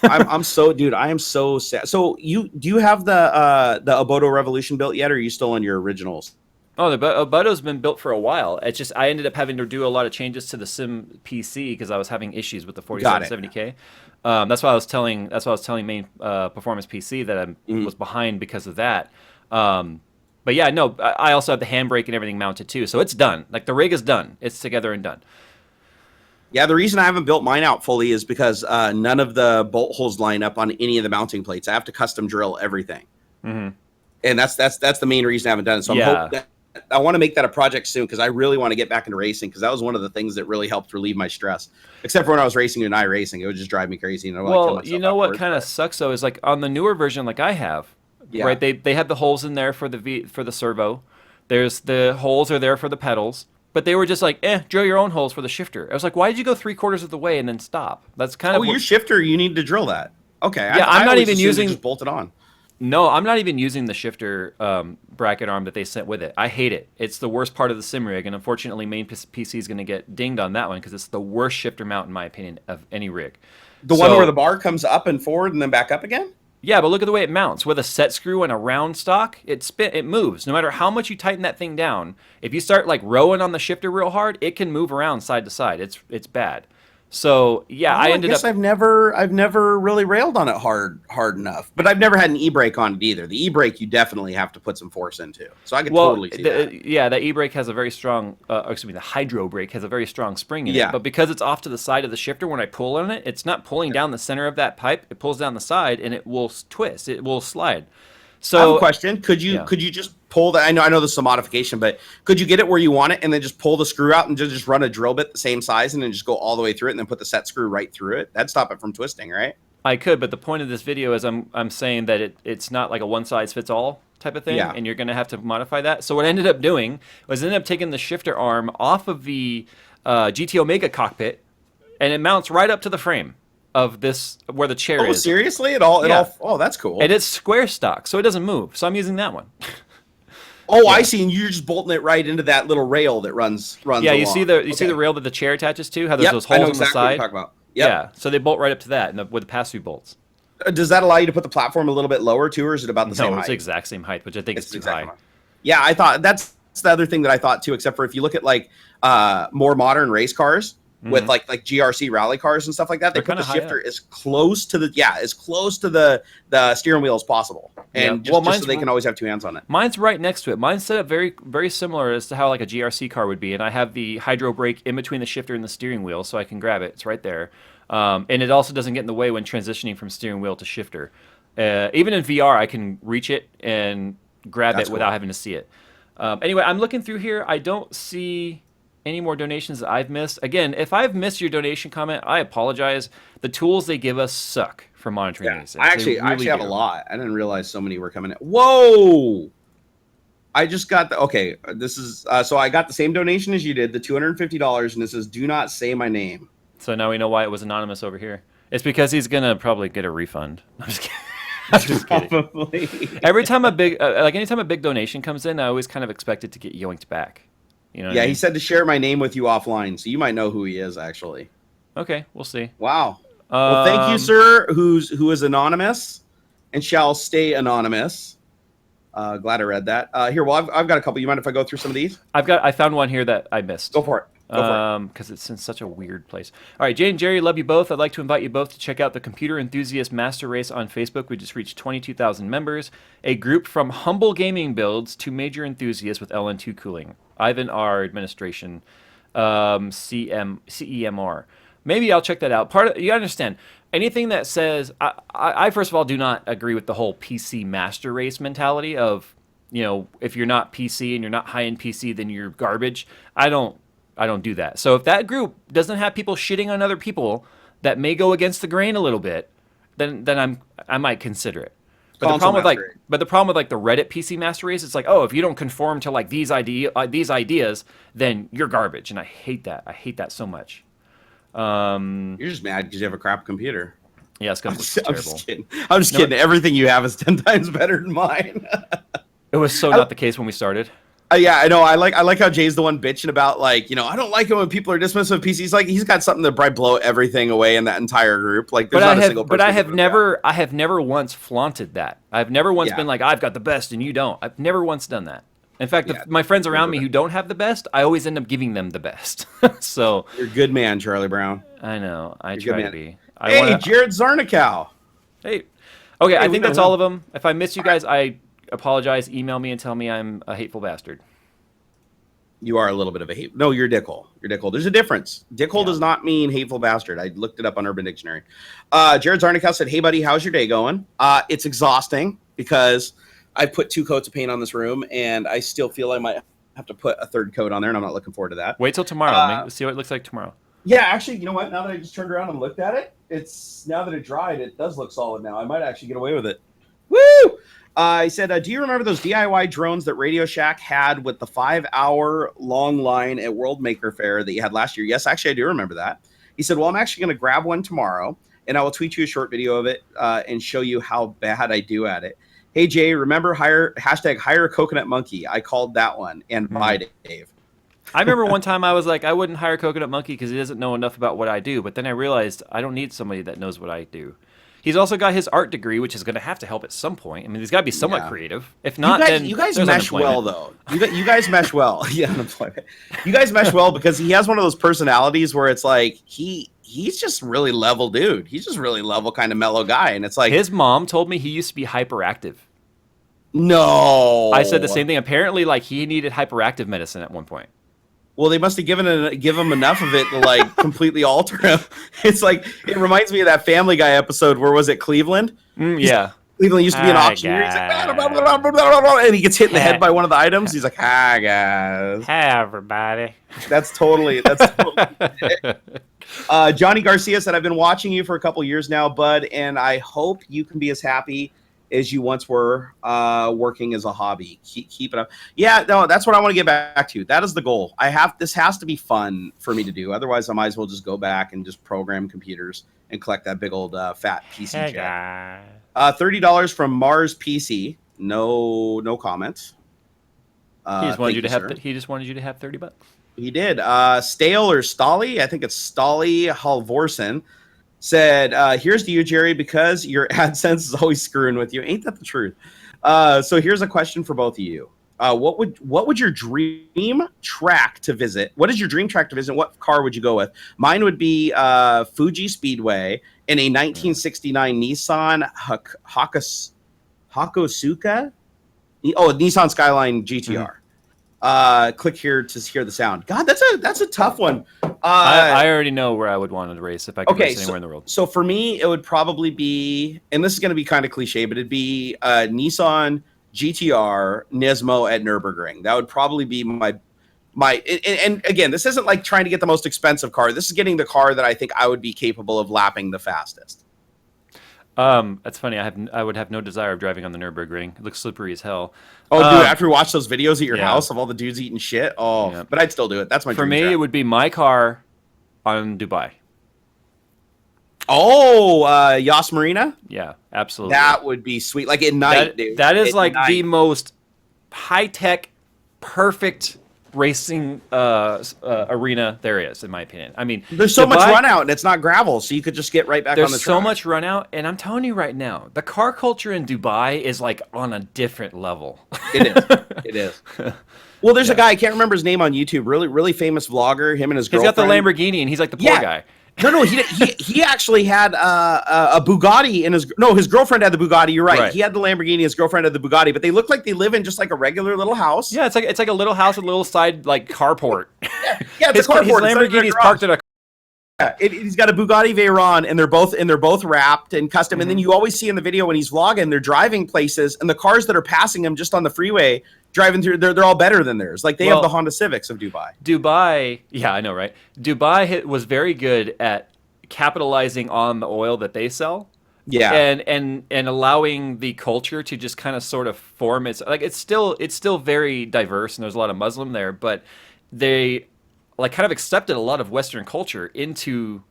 I am so sad. So do you have the Oboto Revolution built yet, or are you still on your originals? Oh, the Oboto's been built for a while. It's just I ended up having to do a lot of changes to the Sim PC because I was having issues with the 4770K. That's why I was telling main performance PC that I was behind because of that. But yeah, no, I also have the handbrake and everything mounted too, so it's done. Like the rig is done. It's together and done. Yeah, the reason I haven't built mine out fully is because none of the bolt holes line up on any of the mounting plates. I have to custom drill everything, and that's the main reason I haven't done it. So I'm hoping that I want to make that a project soon because I really want to get back into racing because that was one of the things that really helped relieve my stress. Except for when I was racing in iRacing, it would just drive me crazy. And well, you know what kind of sucks though is like on the newer version, like I have, right? They had the holes in there for the servo. There's the holes are there for the pedals. But they were just like, drill your own holes for the shifter. I was like, why did you go 3/4 of the way and then stop? That's kind of your shifter. You need to drill that. Okay. Yeah, I'm not even using just bolt it on. No, I'm not even using the shifter bracket arm that they sent with it. I hate it. It's the worst part of the sim rig, and unfortunately, main PC is going to get dinged on that one because it's the worst shifter mount in my opinion of any rig. The one where the bar comes up and forward and then back up again. Yeah, but look at the way it mounts. With a set screw and a round stock, it moves. No matter how much you tighten that thing down, if you start like rowing on the shifter real hard, it can move around side to side. It's bad. So yeah, I guess I've never really railed on it hard enough. But I've never had an e-brake on it either. The e-brake you definitely have to put some force into. So I can totally see that. Yeah, the e-brake has a very strong. The hydro brake has a very strong spring in it. But because it's off to the side of the shifter, when I pull on it, it's not pulling down the center of that pipe. It pulls down the side, and it will twist. It will slide. So I have a question. Could you yeah. just pull that? I know this is a modification, but could you get it where you want it and then just pull the screw out and just run a drill bit the same size and then just go all the way through it and then put the set screw right through it? That'd stop it from twisting, right? I could, but the point of this video is I'm saying that it's not like a one size fits all type of thing, Yeah. and you're going to have to modify that. So what I ended up doing was ended up taking the shifter arm off of the GT Omega cockpit, and it mounts right up to the frame of this where the chair Oh, is. seriously? Yeah. Oh, that's cool. And it's square stock, so it doesn't move. So I'm using that one. Oh, yeah. I see. And you're just bolting it right into that little rail that runs. Yeah, you along. see the rail that the chair attaches to? How there's Yep, those I know holes on the exactly what you're side? talking about. Yep. Yeah, so they bolt right up to that with the pass-through bolts. Does that allow you to put the platform a little bit lower too, or is it about the same No, height? it's the exact same height, which I think is too high. Yeah, I thought that's the other thing that I thought too. Except for if you look at like more modern race cars with like GRC rally cars and stuff like that, they put the shifter as close to the steering wheel as possible, and just so they can always have two hands on it. Mine's right next to it. Mine's set up very very similar as to how like a GRC car would be, and I have the hydro brake in between the shifter and the steering wheel, so I can grab it. It's right there. And it also doesn't get in the way when transitioning from steering wheel to shifter. Even in VR, I can reach it and grab it without having to see it. Anyway, I'm looking through here. I don't see any more donations that I've missed. Again, if I've missed your donation comment, I apologize. The tools they give us suck for monitoring these things. I actually have a lot. I didn't realize so many were coming in. Whoa! I just got this is so I got the same donation as you did, the $250, and it says do not say my name. So now we know why it was anonymous over here. It's because he's gonna probably get a refund. I'm just kidding. I'm just kidding. Probably. Every time anytime a big donation comes in, I always kind of expect it to get yoinked back. You know? Yeah, he said to share my name with you offline, so you might know who he is actually. Okay, we'll see. Wow. Well, thank you, sir. Who is anonymous and shall stay anonymous. Glad I read that. Here, well, I've got a couple. You mind if I go through some of these? I found one here that I missed. Go for it. Because it's in such a weird place. All right, Jay and Jerry, love you both. I'd like to invite you both to check out the Computer Enthusiast Master Race on Facebook. We just reached 22,000 members. A group from humble gaming builds to major enthusiasts with LN2 cooling. Ivan R. Administration, CEMR. Maybe I'll check that out. You understand, anything that says... I first of all, do not agree with the whole PC Master Race mentality of, if you're not PC and you're not high-end PC, then you're garbage. I don't do that. So if that group doesn't have people shitting on other people that may go against the grain a little bit, then I might consider it. But the problem with the Reddit PC Master Race, it's like, oh, if you don't conform to like these ideas, then you're garbage, and I hate that. I hate that so much. You're just mad because you have a crap computer. Yeah, it's terrible. I'm just kidding. I'm just kidding. Everything you have is 10 times better than mine. It was so not the case when we started. Yeah, I know. I like how Jay's the one bitching about I don't like it when people are dismissive of PCs. Like he's got something to probably blow everything away in that entire group. Like there's not a single person. But I have never once flaunted that. I've never once been like, I've got the best and you don't. I've never once done that. In fact, my friends around me who don't have the best, I always end up giving them the best. So you're a good man, Charlie Brown. I know. I try to be. Jared Zarnikow. Hey. Okay, I think that's all of them. If I miss you guys, I apologize. Email me and tell me I'm a hateful bastard. You are a little bit of a hate. No, you're dickhole. You're dickhole. There's a difference. Dickhole does not mean hateful bastard. I looked it up on Urban Dictionary. Jared Zarnikow said, "Hey, buddy, how's your day going? It's exhausting because I put 2 coats of paint on this room, and I still feel I might have to put a 3rd coat on there, and I'm not looking forward to that. Wait till tomorrow. Let's see what it looks like tomorrow." Yeah, actually, you know what? Now that I just turned around and looked at it, now that it dried, it does look solid now. I might actually get away with it. Woo! I said, do you remember those DIY drones that Radio Shack had with the 5-hour long line at World Maker Fair that you had last year? Yes, actually, I do remember that. He said, well, I'm actually going to grab one tomorrow, and I will tweet you a short video of it and show you how bad I do at it. Hey, Jay, remember hire a coconut monkey? I called that one, and bye, Dave. I remember one time I was like, I wouldn't hire Coconut Monkey because he doesn't know enough about what I do. But then I realized I don't need somebody that knows what I do. He's also got his art degree, which is going to have to help at some point. I mean, he's got to be somewhat creative. If not, then you guys mesh well, though. You guys mesh well. Yeah, unemployment. You guys mesh well because he has one of those personalities where it's like he's just really level dude. He's just really level kind of mellow guy, and it's like his mom told me he used to be hyperactive. No, I said the same thing. Apparently, like he needed hyperactive medicine at one point. Well, they must have give him enough of it to like completely alter him. It's like it reminds me of that Family Guy episode where was it Cleveland? Yeah. Cleveland used to be an auctioneer. He's like, blah, blah, blah, blah, blah, blah, and he gets hit in the head by one of the items. He's like, hi guys. Hey everybody. That's totally. Johnny Garcia said, I've been watching you for a couple years now, bud, and I hope you can be as happy as you once were working as a hobby. Keep it up. Yeah, no, that's what I want to get back to. That is the goal. This has to be fun for me to do. Otherwise, I might as well just go back and just program computers and collect that big old fat PC check. $30 from Mars PC. No comments. He just wanted you to have. He just wanted you to have $30. He did. Stale or Stolly, I think it's Stolly Halvorsen, said, here's to you, Jerry, because your AdSense is always screwing with you. Ain't that the truth? So here's a question for both of you. What would your dream track to visit? What is your dream track to visit? What car would you go with? Mine would be Fuji Speedway in a 1969 Nissan Hakosuka. Oh, Nissan Skyline GTR. Click here to hear the sound. God, that's a tough one. I already know where I would want to race if I could race anywhere in the world. So for me, it would probably be, and this is going to be kind of cliche, but it'd be Nissan GTR Nismo at Nürburgring. That would probably be my. And again, this isn't like trying to get the most expensive car. This is getting the car that I think I would be capable of lapping the fastest. That's funny. I would have no desire of driving on the Nürburgring. It looks slippery as hell. Oh, dude! After we watch those videos at your house of all the dudes eating shit, but I'd still do it. That's my for me. Track. It would be my car on Dubai. Oh, Yas Marina. Yeah, absolutely. That would be sweet. Like at night, dude. That is like the most high tech, perfect racing arena there is, in my opinion. I mean, there's so much run out and it's not gravel, so you could just get right back on the track. There's so much run out, and I'm telling you right now, the car culture in Dubai is like on a different level. It is. Well, there's a guy, I can't remember his name on YouTube, really famous vlogger, him and his girlfriend. He's got the Lamborghini and he's like the poor guy. No, he actually had a Bugatti in his girlfriend had the Bugatti. You're right. He had the Lamborghini. His girlfriend had the Bugatti, but they look like they live in just like a regular little house. Yeah, it's like a little house with a little side like carport. Yeah, it's a carport. His Lamborghini's parked at a. Yeah, he's got a Bugatti Veyron, and they're both wrapped and custom. Mm-hmm. And then you always see in the video when he's vlogging, they're driving places, and the cars that are passing him just on the freeway driving through, they're all better than theirs. Like they have the Honda Civics of Dubai. Yeah, I know, right? Dubai was very good at capitalizing on the oil that they sell. Yeah, and allowing the culture to just kind of sort of form its like it's still very diverse, and there's a lot of Muslim there, but they like kind of accepted a lot of Western culture into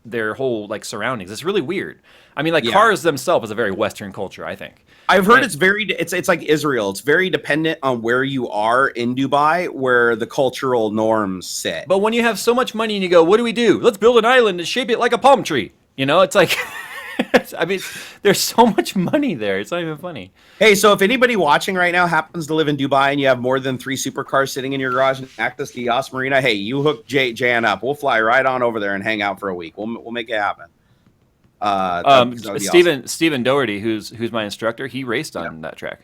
their whole like surroundings. It's really weird. I mean, like cars themselves is a very Western culture, I think. I've heard it's like Israel. It's very dependent on where you are in Dubai, where the cultural norms sit. But when you have so much money and you go, what do we do? Let's build an island and shape it like a palm tree. You know, it's like, I mean, there's so much money there. It's not even funny. Hey, so if anybody watching right now happens to live in Dubai and you have more than 3 supercars sitting in your garage and access to Yas Marina, hey, you hook Jan up. We'll fly right on over there and hang out for a week. We'll make it happen. Stephen Doherty, who's my instructor, he raced on that track.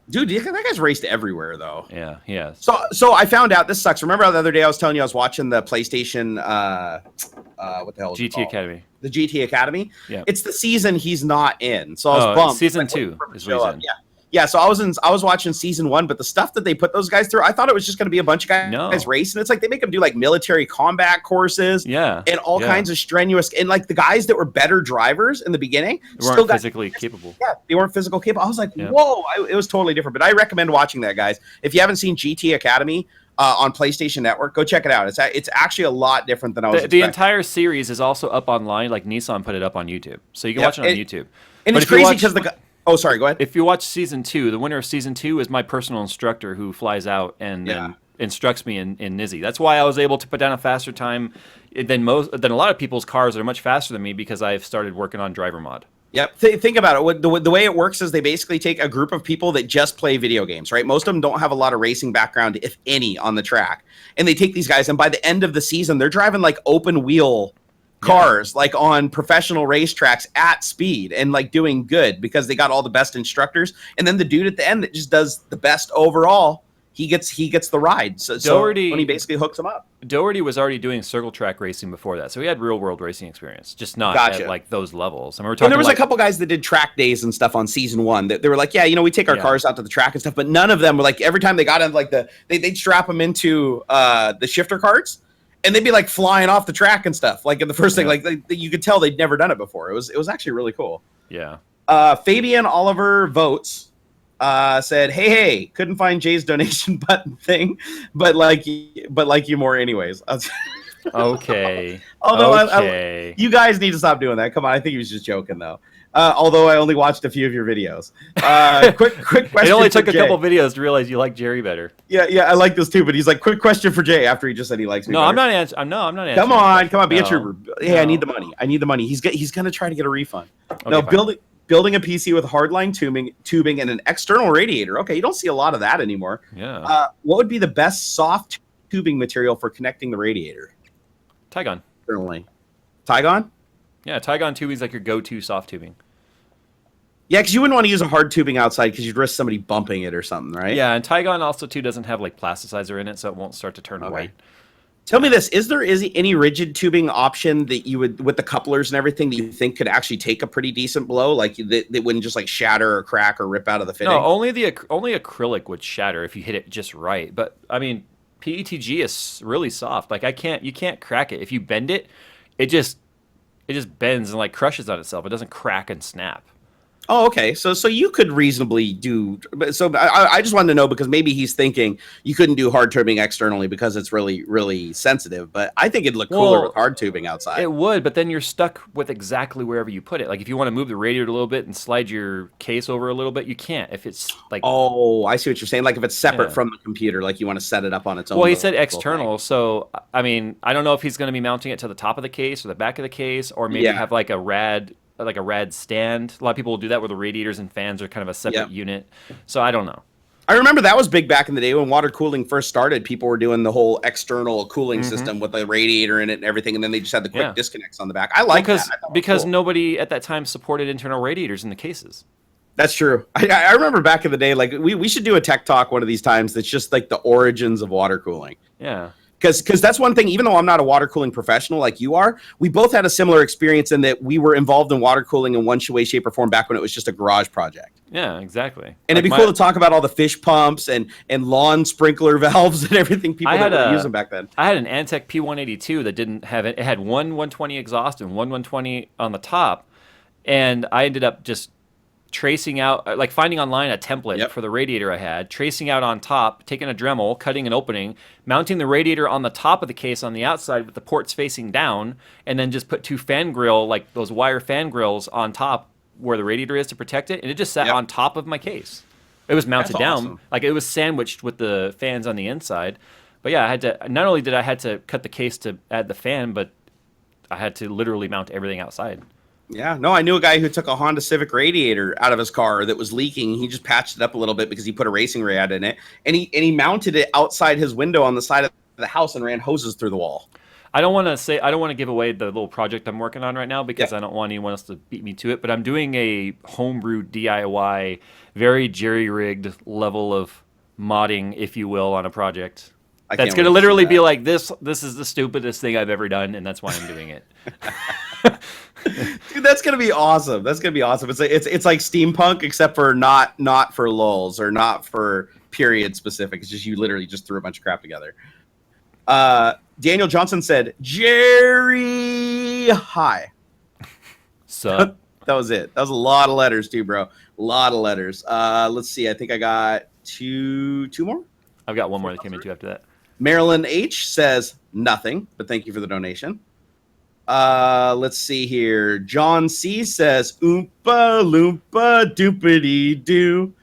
Dude, that guy's raced everywhere though. Yeah, he has. So I found out this sucks. Remember the other day I was telling you I was watching the PlayStation what the hell is GT Academy. The GT Academy? Yeah. It's the season he's not in. So I was bummed. Season 2 is what he's in. Yeah. Yeah, so I was watching season 1, but the stuff that they put those guys through, I thought it was just going to be a bunch of guys racing. It's like they make them do like military combat courses, and all kinds of strenuous. And like the guys that were better drivers in the beginning, weren't physically capable. Yeah, they weren't physical capable. I was like, whoa, it was totally different. But I recommend watching that, guys. If you haven't seen GT Academy on PlayStation Network, go check it out. It's actually a lot different than I was expecting. The entire series is also up online. Like Nissan put it up on YouTube, so you can watch it on YouTube. And it's crazy because Oh, sorry, go ahead. If you watch season 2, the winner of season 2 is my personal instructor who flies out and instructs me in Nizzy. That's why I was able to put down a faster time than a lot of people's cars that are much faster than me because I've started working on driver mod. Yep. Think about it. The way it works is they basically take a group of people that just play video games, right? Most of them don't have a lot of racing background, if any, on the track. And they take these guys, and by the end of the season, they're driving like open wheel cars like on professional racetracks at speed and like doing good because they got all the best instructors. And then the dude at the end that just does the best overall, he gets the ride. So Doherty- when he basically hooks him up. Doherty was already doing circle track racing before that, so he had real world racing experience, just not Gotcha. at like those levels. I mean, we're And talking there was like, a couple guys that did track days and stuff on season 1 that they were like, yeah, we take our cars out to the track and stuff, but none of them were like, every time they got in like they'd strap them into the shifter carts and they'd be like flying off the track and stuff. Like in the first thing, like you could tell they'd never done it before. It was actually really cool. Yeah. Fabian Oliver Votes said, hey, couldn't find Jay's donation button thing, but like you more anyways. Okay. Although okay. you guys need to stop doing that. Come on, I think he was just joking though. Although I only watched a few of your videos. Quick question. It only took for a couple videos to realize you like Jerry better. Yeah, I like this too. But he's like, quick question for Jay after he just said he likes me. No, better. I'm not answering. No, I'm not answering. Come on, be a trooper. Hey, No. I need the money. He's gonna try to get a refund. Okay, No, fine. building a PC with hardline tubing and an external radiator. Okay, you don't see a lot of that anymore. Yeah. What would be the best soft tubing material for connecting the radiator? Tygon. Externally. Tygon? Yeah, Tygon tubing is like your go-to soft tubing. Yeah, because you wouldn't want to use a hard tubing outside because you'd risk somebody bumping it or something, right? Yeah, and Tygon also too doesn't have like plasticizer in it, so it won't start to turn white. Tell me this: is there any rigid tubing option that you would, with the couplers and everything, that you think could actually take a pretty decent blow, like that wouldn't just like shatter or crack or rip out of the fitting? No, only acrylic would shatter if you hit it just right. But I mean, PETG is really soft. Like you can't crack it. If you bend it, it just bends and like crushes on itself. It doesn't crack and snap. Oh, okay. So you could reasonably do. So I just wanted to know because maybe he's thinking you couldn't do hard tubing externally because it's really, really sensitive. But I think it'd look cooler with hard tubing outside. It would, but then you're stuck with exactly wherever you put it. Like if you want to move the radiator a little bit and slide your case over a little bit, you can't. If it's like, oh, I see what you're saying. Like if it's separate from the computer, like you want to set it up on its own. Well, he said external, so I mean, I don't know if he's going to be mounting it to the top of the case or the back of the case, or maybe have like a rad stand. A lot of people will do that where the radiators and fans are kind of a separate unit. So I don't know. I remember that was big back in the day when water cooling first started. People were doing the whole external cooling system with the radiator in it and everything, and then they just had the quick disconnects on the back. I like that. Because nobody at that time supported internal radiators in the cases. That's true. I remember back in the day, like we should do a tech talk one of these times that's just like the origins of water cooling. Yeah. Because that's one thing, even though I'm not a water cooling professional like you are, we both had a similar experience in that we were involved in water cooling in one way, shape, or form back when it was just a garage project. Yeah, exactly. And it'd be cool to talk about all the fish pumps and lawn sprinkler valves and everything people were using back then. I had an Antec P182 that didn't have it. It had one 120 exhaust and one 120 on the top. And I ended up just tracing out, like finding online a template for the radiator I had, tracing out on top, taking a Dremel, cutting an opening, mounting the radiator on the top of the case on the outside with the ports facing down, and then just put two fan grill, like those wire fan grills on top where the radiator is to protect it, and it just sat on top of my case. It was mounted down, like it was sandwiched with the fans on the inside. But yeah, I had to, not only did I had to cut the case to add the fan, but I had to literally mount everything outside. Yeah, no, I knew a guy who took a Honda Civic radiator out of his car that was leaking. He just patched it up a little bit because he put a racing rad in it, and he mounted it outside his window on the side of the house and ran hoses through the wall. I don't want to give away the little project I'm working on right now because I don't want anyone else to beat me to it. But I'm doing a homebrew DIY, very jerry-rigged level of modding, if you will, on a project. That's going to literally be like this. This is the stupidest thing I've ever done, and that's why I'm doing it. Dude, that's gonna be awesome. That's gonna be awesome. It's like steampunk, except for not for lulz or not for period specific. It's just you literally just threw a bunch of crap together. Daniel Johnson said, "Jerry, hi." So that was it. That was a lot of letters too, bro. A lot of letters. Let's see. I think I got two more. I've got one more that came in too after that. Marilyn H says nothing, but thank you for the donation. Let's see here. John C says, Oompa Loompa Doopity Doo.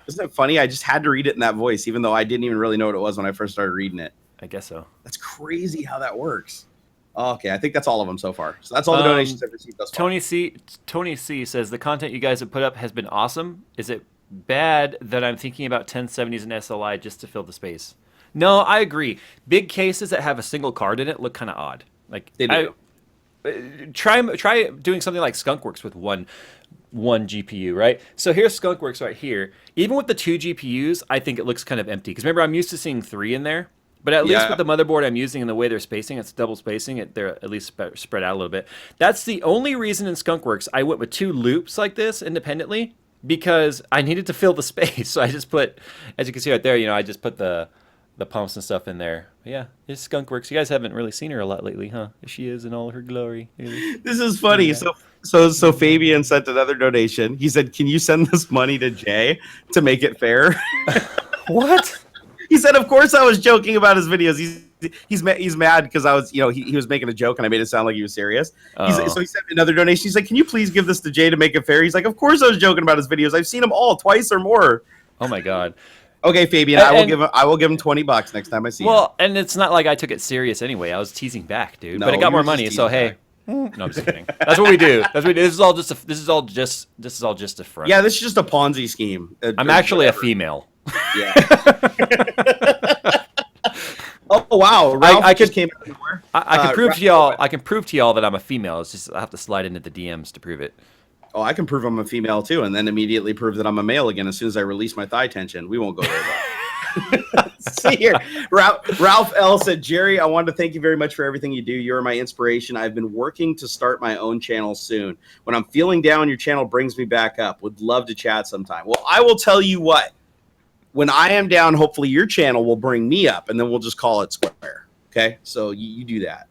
Isn't it funny? I just had to read it in that voice, even though I didn't even really know what it was when I first started reading it. I guess so. That's crazy how that works. Okay, I think that's all of them so far. So that's all the donations I've received thus far. Tony C says, the content you guys have put up has been awesome. Is it bad that I'm thinking about 1070s and SLI just to fill the space? No, I agree. Big cases that have a single card in it look kind of odd. Like they do. Try doing something like Skunkworks with one one GPU, right? So here's Skunkworks right here. Even with the two GPUs, I think it looks kind of empty. Because remember, I'm used to seeing three in there. But at least Yeah. with the motherboard I'm using and the way they're spacing, it's double spacing. They're at least spread out a little bit. That's the only reason in Skunkworks I went with two loops like this independently, because I needed to fill the space. So I just put, as you can see right there, I just put the pumps and stuff in there. But yeah, it's Skunkworks. You guys haven't really seen her a lot lately, huh? She is in all her glory. This is funny. Yeah. So Fabian sent another donation. He said, "Can you send this money to Jay to make it fair?" What? He said, "Of course I was joking about his videos. He's mad because I was, he was making a joke and I made it sound like he was serious." Oh. So he sent me another donation. He's like, "Can you please give this to Jay to make it fair?" He's like, "Of course I was joking about his videos. I've seen them all twice or more." Oh my god. Okay, Fabian, I will give him $20 next time I see him. Well, and it's not like I took it serious anyway. I was teasing back, dude. No, but it got you more were just money, so teasing hey. back. No, I'm just kidding. That's what we do. That's what we do. This is all just a front. Yeah, this is just a Ponzi scheme. I'm actually a female. Yeah. Oh wow! Ralph I just could- came out of nowhere. I can prove to y'all. I can prove to y'all that I'm a female. It's just I have to slide into the DMs to prove it. Oh, I can prove I'm a female too, and then immediately prove that I'm a male again as soon as I release my thigh tension. We won't go there though. See here, Ralph L said, "Jerry, I wanted to thank you very much for everything you do. You're my inspiration. I've been working to start my own channel soon. When I'm feeling down, your channel brings me back up. Would love to chat sometime." Well, I will tell you what. When I am down, hopefully your channel will bring me up, and then we'll just call it square. Okay, so you do that.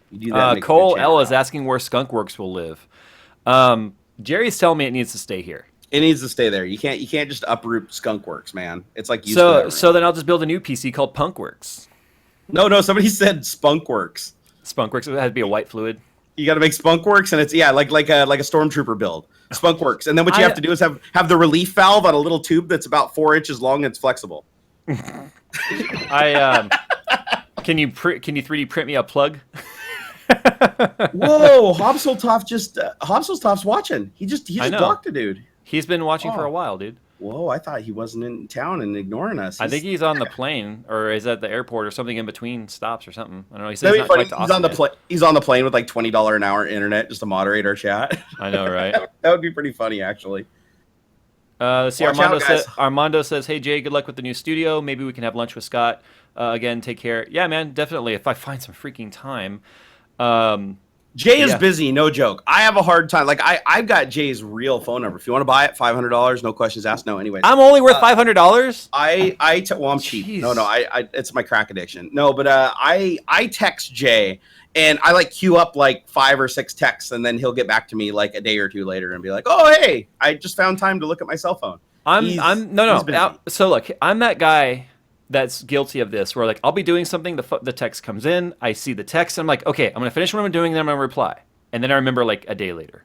You do that. Cole L is asking where Skunkworks will live. Jerry's telling me it needs to stay here. It needs to stay there. You can't just uproot Skunkworks, man. It's like So then I'll just build a new PC called Punkworks. No. Somebody said Spunkworks. Spunkworks. It has to be a white fluid. You got to make Spunkworks, and it's like a stormtrooper build. Spunkworks, and then what you have to do is have the relief valve on a little tube that's about 4 inches long and it's flexible. Can you 3D print me a plug? Whoa, Hobsoltoft's watching. He just blocked a dude. He's been watching for a while, dude. Whoa, I thought he wasn't in town and ignoring us. I think he's on the plane or is at the airport or something in between stops or something. I don't know. He said he's not quite to he's on the plane. He's on the plane with like $20 an hour internet just to moderate our chat. I know, right? That would be pretty funny, actually. Let's see. Armando says, "Hey Jay, good luck with the new studio. Maybe we can have lunch with Scott again. Take care." Yeah, man, definitely. If I find some freaking time. Jay is busy, no joke. I have a hard time. Like I've got Jay's real phone number. If you want to buy it, $500, no questions asked. No, anyway. I'm only worth $500. Well, I'm cheap. Jeez. No, I it's my crack addiction. No, but I text Jay and I like queue up like 5 or 6 texts, and then he'll get back to me like a day or two later and be like, "Oh, hey, I just found time to look at my cell phone." So look, I'm that guy that's guilty of this, where like I'll be doing something, the text comes in, I see the text, and I'm like, okay, I'm gonna finish what I'm doing, then I'm gonna reply, and then I remember like a day later.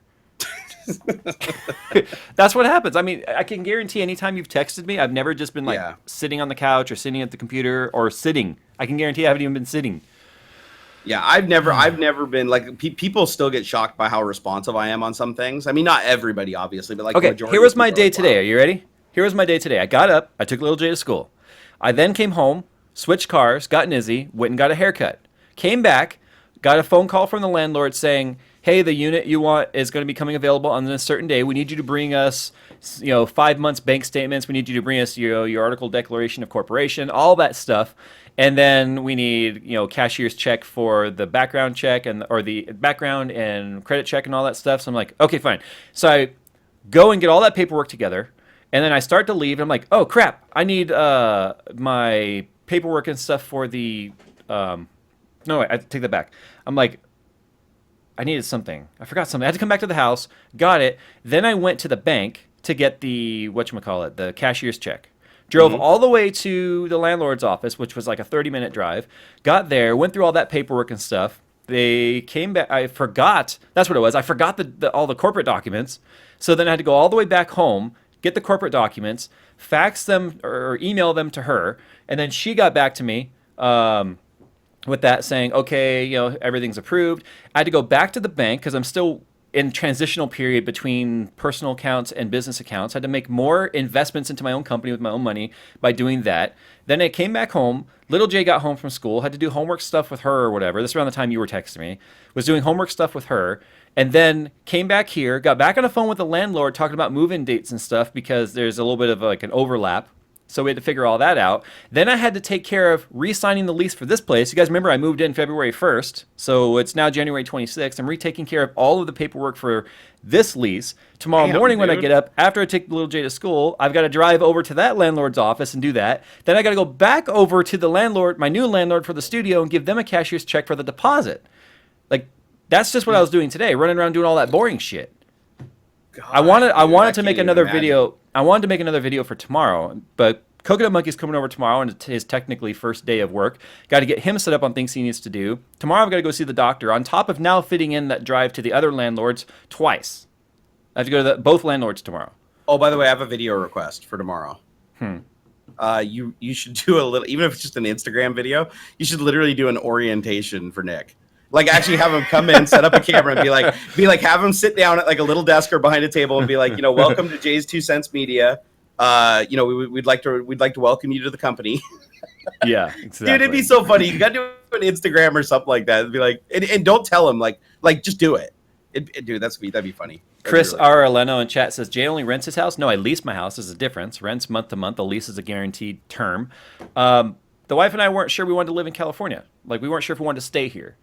That's what happens. I mean, I can guarantee anytime you've texted me, I've never just been like sitting on the couch or sitting at the computer or sitting. I can guarantee I haven't even been sitting. Yeah, I've never been like people still get shocked by how responsive I am on some things. I mean, not everybody, obviously, but like okay. Here was my day today. Are you ready? Here was my day today. I got up, I took little Jay to school. I then came home, switched cars, got Nizzy, went and got a haircut. Came back, got a phone call from the landlord saying, "Hey, the unit you want is going to be coming available on a certain day. We need you to bring us, 5 months bank statements. We need you to bring us your article declaration of corporation, all that stuff. And then we need, cashier's check for the background check or the background and credit check and all that stuff." So I'm like, okay, fine. So I go and get all that paperwork together. And then I start to leave, and I'm like, oh, crap, I need my paperwork and stuff for the no, wait, I take that back. I'm like, I needed something. I forgot something. I had to come back to the house, got it. Then I went to the bank to get the, the cashier's check. Drove all the way to the landlord's office, which was like a 30-minute drive. Got there, went through all that paperwork and stuff. They came back. I forgot. That's what it was. I forgot all the corporate documents. So then I had to go all the way back home, get the corporate documents, fax them or email them to her, and then she got back to me with that saying, okay, everything's approved. I had to go back to the bank because I'm still in transitional period between personal accounts and business accounts. I had to make more investments into my own company with my own money by doing that. Then I came back home. Little Jay got home from school, had to do homework stuff with her or whatever. This is around the time you were texting me. Was doing homework stuff with her. And then came back here, got back on the phone with the landlord talking about move-in dates and stuff because there's a little bit of like an overlap. So we had to figure all that out. Then I had to take care of re-signing the lease for this place. You guys remember I moved in February 1st, so it's now January 26th. I'm retaking care of all of the paperwork for this lease. Tomorrow morning when I get up, after I take little Jay to school, I've got to drive over to that landlord's office and do that. Then I got to go back over to the landlord, my new landlord for the studio, and give them a cashier's check for the deposit. Like, that's just what I was doing today, running around doing all that boring shit. God, I wanted to make another video. I wanted to make another video for tomorrow, but Coconut Monkey's coming over tomorrow, and it's his technically first day of work. Got to get him set up on things he needs to do. Tomorrow I've got to go see the doctor, on top of now fitting in that drive to the other landlords twice. I have to go to both landlords tomorrow. Oh, by the way, I have a video request for tomorrow. You should do a little, even if it's just an Instagram video, you should literally do an orientation for Nick. Like, actually have him come in, set up a camera, and be like, have him sit down at like a little desk or behind a table and be like, welcome to JayzTwoCents Media. We'd like to welcome you to the company. Yeah, exactly. Dude, it'd be so funny. You got to do an Instagram or something like that. It'd be like, and don't tell him, like just do it. Dude, that'd be funny. Chris R. Aleno in chat says, Jay only rents his house? No, I lease my house. There's a difference. Rents month to month. A lease is a guaranteed term. The wife and I weren't sure we wanted to live in California. Like, we weren't sure if we wanted to stay here.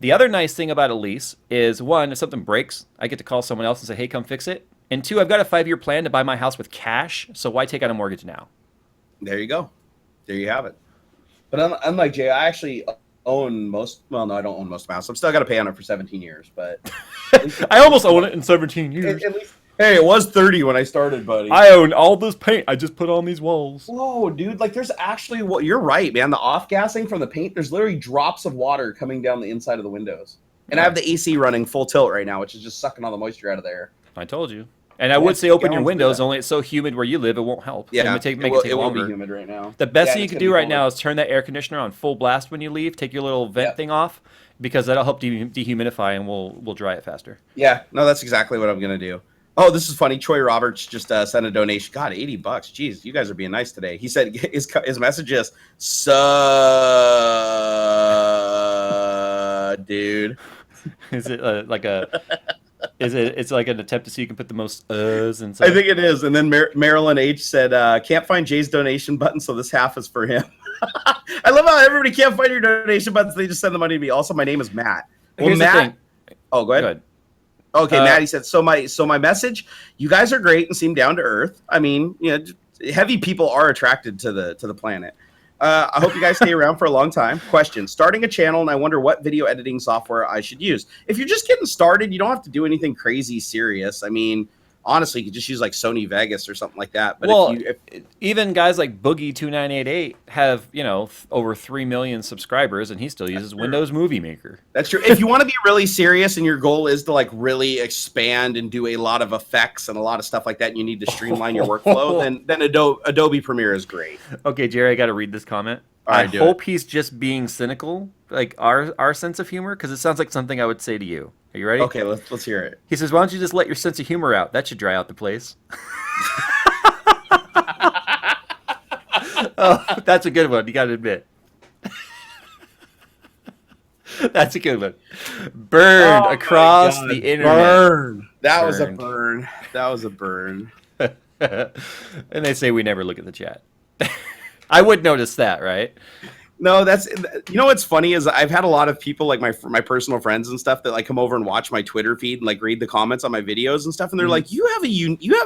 The other nice thing about a lease is, one, if something breaks, I get to call someone else and say, hey, come fix it. And two, I've got a 5-year plan to buy my house with cash, so why take out a mortgage now? There you go. There you have it. But unlike Jay, I actually own most, well, no, I don't own most of my house. I'm still got to pay on it for 17 years, but... I almost own it in 17 years. At least, hey, it was 30 when I started, buddy. I own all this paint I just put on these walls. Whoa, dude, like there's actually, well, you're right, man. The off-gassing from the paint, there's literally drops of water coming down the inside of the windows. And I have the AC running full tilt right now, which is just sucking all the moisture out of there. I told you. And I would say open your windows, only it's so humid where you live, it won't help. Yeah, it will be humid right now. The best thing you can do right now is turn that air conditioner on full blast when you leave. Take your little vent thing off, because that'll help dehumidify and we'll dry it faster. Yeah, no, that's exactly what I'm going to do. Oh, this is funny. Troy Roberts just sent a donation. God, $80. Jeez, you guys are being nice today. He said his message is, dude. Is it like a... It's like an attempt to see you can put the most uhs inside. I think it is. And then Marilyn H said, can't find Jay's donation button, so this half is for him. I love how everybody can't find your donation buttons. They just send the money to me. Also, my name is Matt. Well, Here's Matt. The thing. Oh, go ahead. Okay, Matt, he said, so my message, you guys are great and seem down to earth. I mean, heavy people are attracted to the planet. I hope you guys stay around for a long time. Question, starting a channel, and I wonder what video editing software I should use. If you're just getting started, you don't have to do anything crazy serious. I mean, honestly, you could just use like Sony Vegas or something like that. But well, even guys like Boogie2988 have, over 3 million subscribers, and he still uses Windows Movie Maker. That's true. If you want to be really serious and your goal is to like really expand and do a lot of effects and a lot of stuff like that, and you need to streamline your workflow, then Adobe Premiere is great. Okay, Jerry, I got to read this comment. I hope he's just being cynical, like our sense of humor, because it sounds like something I would say to you. Are you ready? Okay, let's hear it. He says, why don't you just let your sense of humor out? That should dry out the place. Oh, that's a good one. You got to admit. That's a good one. Burned across the internet. Burn. That was a burn. That was a burn. And they say we never look at the chat. I would notice that, right? No, that's, what's funny is I've had a lot of people like my personal friends and stuff that like come over and watch my Twitter feed and like read the comments on my videos and stuff, and they're like, you have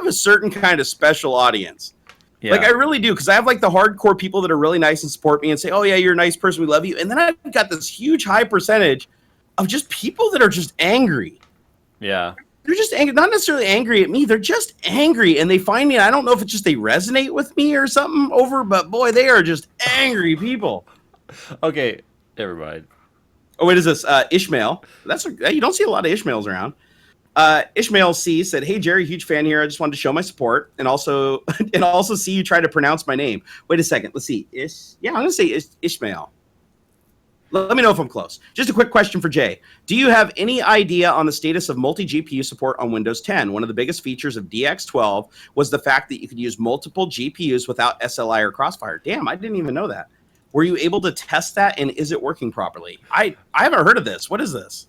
a certain kind of special audience. Yeah. Like I really do, because I have like the hardcore people that are really nice and support me and say, oh yeah, you're a nice person, we love you, and then I've got this huge high percentage of just people that are just angry. Yeah. They're just angry, not necessarily angry at me. They're just angry, and they find me. I don't know if it's just they resonate with me or something but boy, they are just angry people. Okay, never mind. Oh, wait, is this Ishmael? You don't see a lot of Ishmaels around. Ishmael C said, "Hey Jerry, huge fan here. I just wanted to show my support and also see you try to pronounce my name." Wait a second. Let's see. I'm gonna say Ishmael. Let me know if I'm close. Just a quick question for Jay. Do you have any idea on the status of multi-GPU support on Windows 10? One of the biggest features of DX12 was the fact that you could use multiple GPUs without SLI or Crossfire. Damn, I didn't even know that. Were you able to test that, and is it working properly? I haven't heard of this. What is this?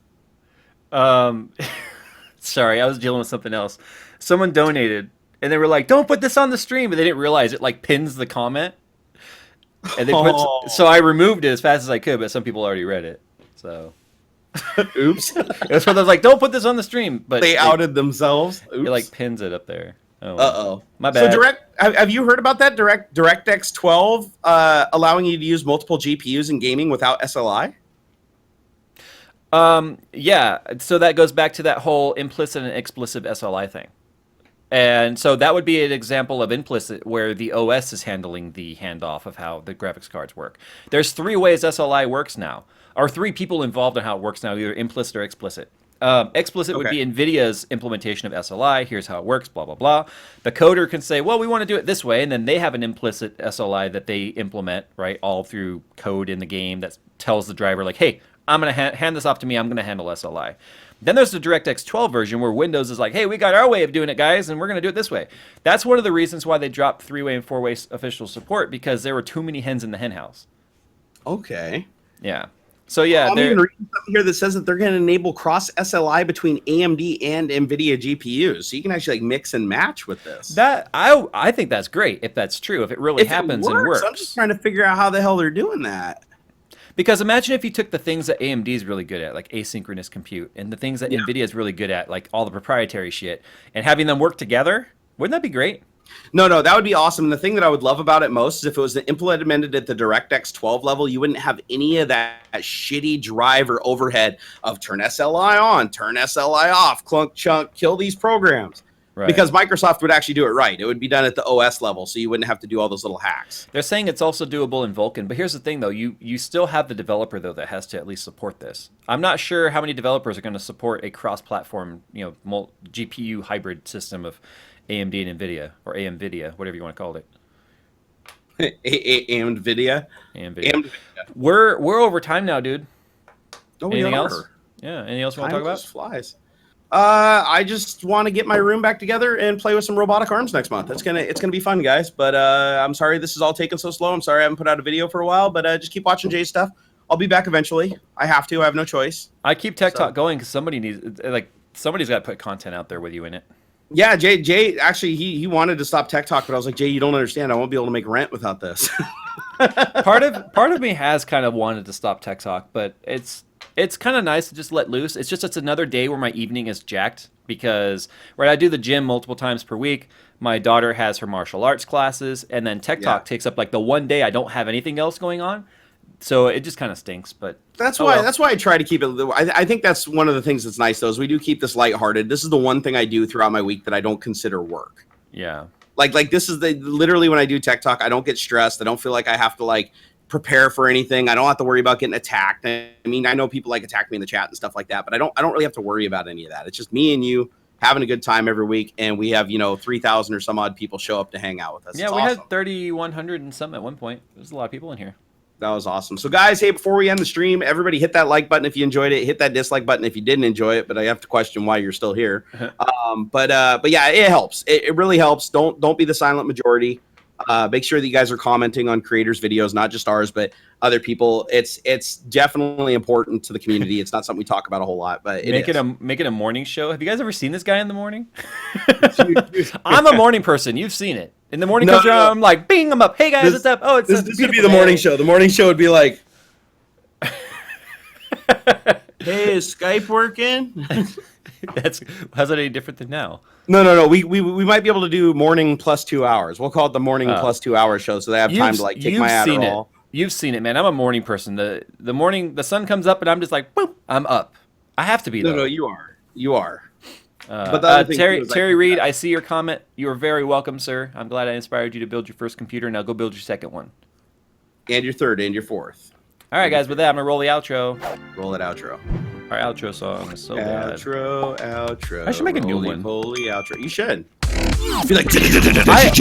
Sorry, I was dealing with something else. Someone donated, and they were like, "Don't put this on the stream," but they didn't realize it like pins the comment. And they put, so I removed it as fast as I could, but some people already read it. So, oops. That's why I was like, "Don't put this on the stream." But they outed themselves. Oops. It like pins it up there. Oh, uh-oh. My bad. So have you heard about that DirectX 12 allowing you to use multiple GPUs in gaming without SLI? Yeah. So that goes back to that whole implicit and explicit SLI thing. And so that would be an example of implicit where the OS is handling the handoff of how the graphics cards work. There's 3 ways SLI works now, or 3 people involved in how it works now, either implicit or explicit. Explicit would be NVIDIA's implementation of SLI. Here's how it works, blah, blah, blah. The coder can say, well, we want to do it this way, and then they have an implicit SLI that they implement, right, all through code in the game that tells the driver, like, hey, I'm going to hand this off to me. I'm going to handle SLI. Then there's the DirectX 12 version where Windows is like, hey, we got our way of doing it, guys, and we're going to do it this way. That's one of the reasons why they dropped 3-way and 4-way official support, because there were too many hens in the hen house. Okay. Yeah. So, yeah. I'm even reading something here that says that they're going to enable cross SLI between AMD and NVIDIA GPUs. So you can actually like mix and match with this. That I think that's great if that's true, if it really happens and works. I'm just trying to figure out how the hell they're doing that. Because imagine if you took the things that AMD is really good at, like asynchronous compute, and the things that NVIDIA is really good at, like all the proprietary shit, and having them work together. Wouldn't that be great? No, that would be awesome. And the thing that I would love about it most is if it was implemented at the DirectX 12 level, you wouldn't have any of that shitty driver overhead of turn SLI on, turn SLI off, clunk, chunk, kill these programs. Right. Because Microsoft would actually do it right. It would be done at the OS level, so you wouldn't have to do all those little hacks. They're saying it's also doable in Vulkan, but here's the thing, though. You still have the developer, though, that has to at least support this. I'm not sure how many developers are going to support a cross-platform, GPU hybrid system of AMD and NVIDIA, or AMVIDIA, whatever you want to call it. AMVIDIA? AMVIDIA. We're over time now, dude. Oh, anything else? Yeah, anything else you want to talk about? Flies. I just want to get my room back together and play with some robotic arms next month. It's gonna be fun, guys. But I'm sorry this is all taking so slow. I'm sorry I haven't put out a video for a while. But just keep watching Jay's stuff. I'll be back eventually. I have to. I have no choice. I keep Tech Talk going because somebody's got to put content out there with you in it. Yeah, Jay actually he wanted to stop Tech Talk, but I was like, Jay, you don't understand. I won't be able to make rent without this. part of me has kind of wanted to stop Tech Talk, but it's kind of nice to just let loose. It's another day where my evening is jacked because I do the gym multiple times per week. My daughter has her martial arts classes, and then Tech Talk takes up like the one day I don't have anything else going on. So it just kind of stinks, but that's why I try to keep it. I think that's one of the things that's nice though, is we do keep this lighthearted. This is the one thing I do throughout my week that I don't consider work. Yeah. Like this is literally when I do Tech Talk, I don't get stressed. I don't feel like I have to like prepare for anything. I don't have to worry about getting attacked. I mean, I know people like attack me in the chat and stuff like that, but I don't really have to worry about any of that. It's just me and you having a good time every week, and we have 3,000 or some odd people show up to hang out with us. Yeah, we had 3,100 and some at one point. There's a lot of people in here. That was awesome. So guys, hey, before we end the stream, everybody hit that like button if you enjoyed it. Hit that dislike button if you didn't enjoy it, but I have to question why you're still here. But yeah, it helps. It really helps. Don't be the silent majority. Make sure that you guys are commenting on creators' videos, not just ours, but other people. It's definitely important to the community. It's not something we talk about a whole lot, but make it a morning show. Have you guys ever seen this guy in the morning? I'm a morning person. You've seen it. In the morning comes around, I'm like, bing, I'm up. Hey guys, what's up? Oh, this would be the morning show. The morning show would be like, hey, is Skype working? How's that any different than now? No. We might be able to do morning plus 2 hours. We'll call it the morning plus 2 hour show, so they have time to like take my Adderall. You've seen it, man. I'm a morning person. The morning, the sun comes up, and I'm just like, boom, I'm up. I have to be. No, you are. But Terry Reed, I see your comment. You are very welcome, sir. I'm glad I inspired you to build your first computer. Now go build your second one. And your third and your fourth. All right, guys. With that, I'm going to roll the outro. Roll that outro. Our outro song is so bad. Outro. I should make a new one. Holy outro. You should. Be like, I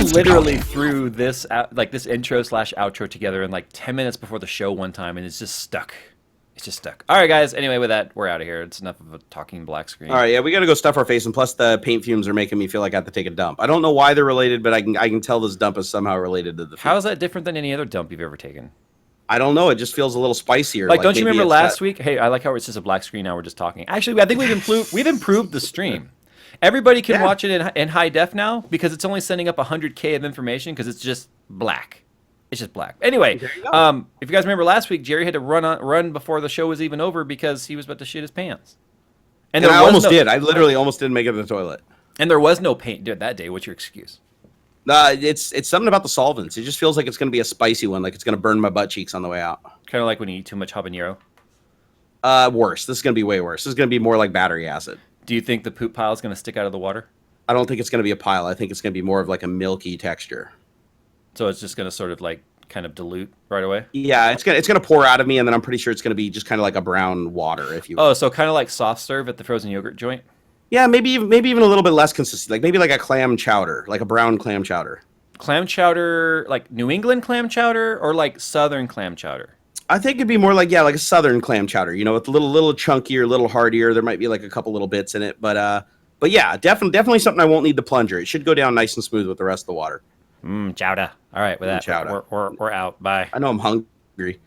literally threw this out, like this intro / outro together in like 10 minutes before the show one time, and it's just stuck. It's just stuck. All right, guys. Anyway, with that, we're out of here. It's enough of a talking black screen. All right, yeah, we got to go stuff our face, and plus the paint fumes are making me feel like I have to take a dump. I don't know why they're related, but I can tell this dump is somehow related to the. How is that different than any other dump you've ever taken? I don't know. It just feels a little spicier. Like don't you remember last week? Hey, I like how it's just a black screen. Now we're just talking. Actually, I think we've improved the stream. Everybody can watch it in high def now because it's only sending up 100K of information because it's just black. It's just black. Anyway, if you guys remember last week, Jerry had to run before the show was even over because he was about to shit his pants. And I almost did. I literally almost didn't make it to the toilet. And there was no paint that day. What's your excuse? It's something about the solvents. It just feels like it's going to be a spicy one, like it's going to burn my butt cheeks on the way out. Kind of like when you eat too much habanero. Worse. This is going to be way worse. This is going to be more like battery acid. Do you think the poop pile is going to stick out of the water? I don't think it's going to be a pile. I think it's going to be more of like a milky texture. So it's just going to sort of like kind of dilute right away? Yeah, it's gonna pour out of me, and then I'm pretty sure it's going to be just kind of like a brown water, if you will. Oh, so kind of like soft serve at the frozen yogurt joint? Yeah, maybe even a little bit less consistent. Like maybe like a clam chowder, like a brown clam chowder. Clam chowder, like New England clam chowder or like Southern clam chowder? I think it'd be more like like a Southern clam chowder. You know, with a little chunkier, a little hardier. There might be like a couple little bits in it, but yeah, definitely something I won't need the plunger. It should go down nice and smooth with the rest of the water. Chowder. All right, with that, chowder. We're out. Bye. I know I'm hungry.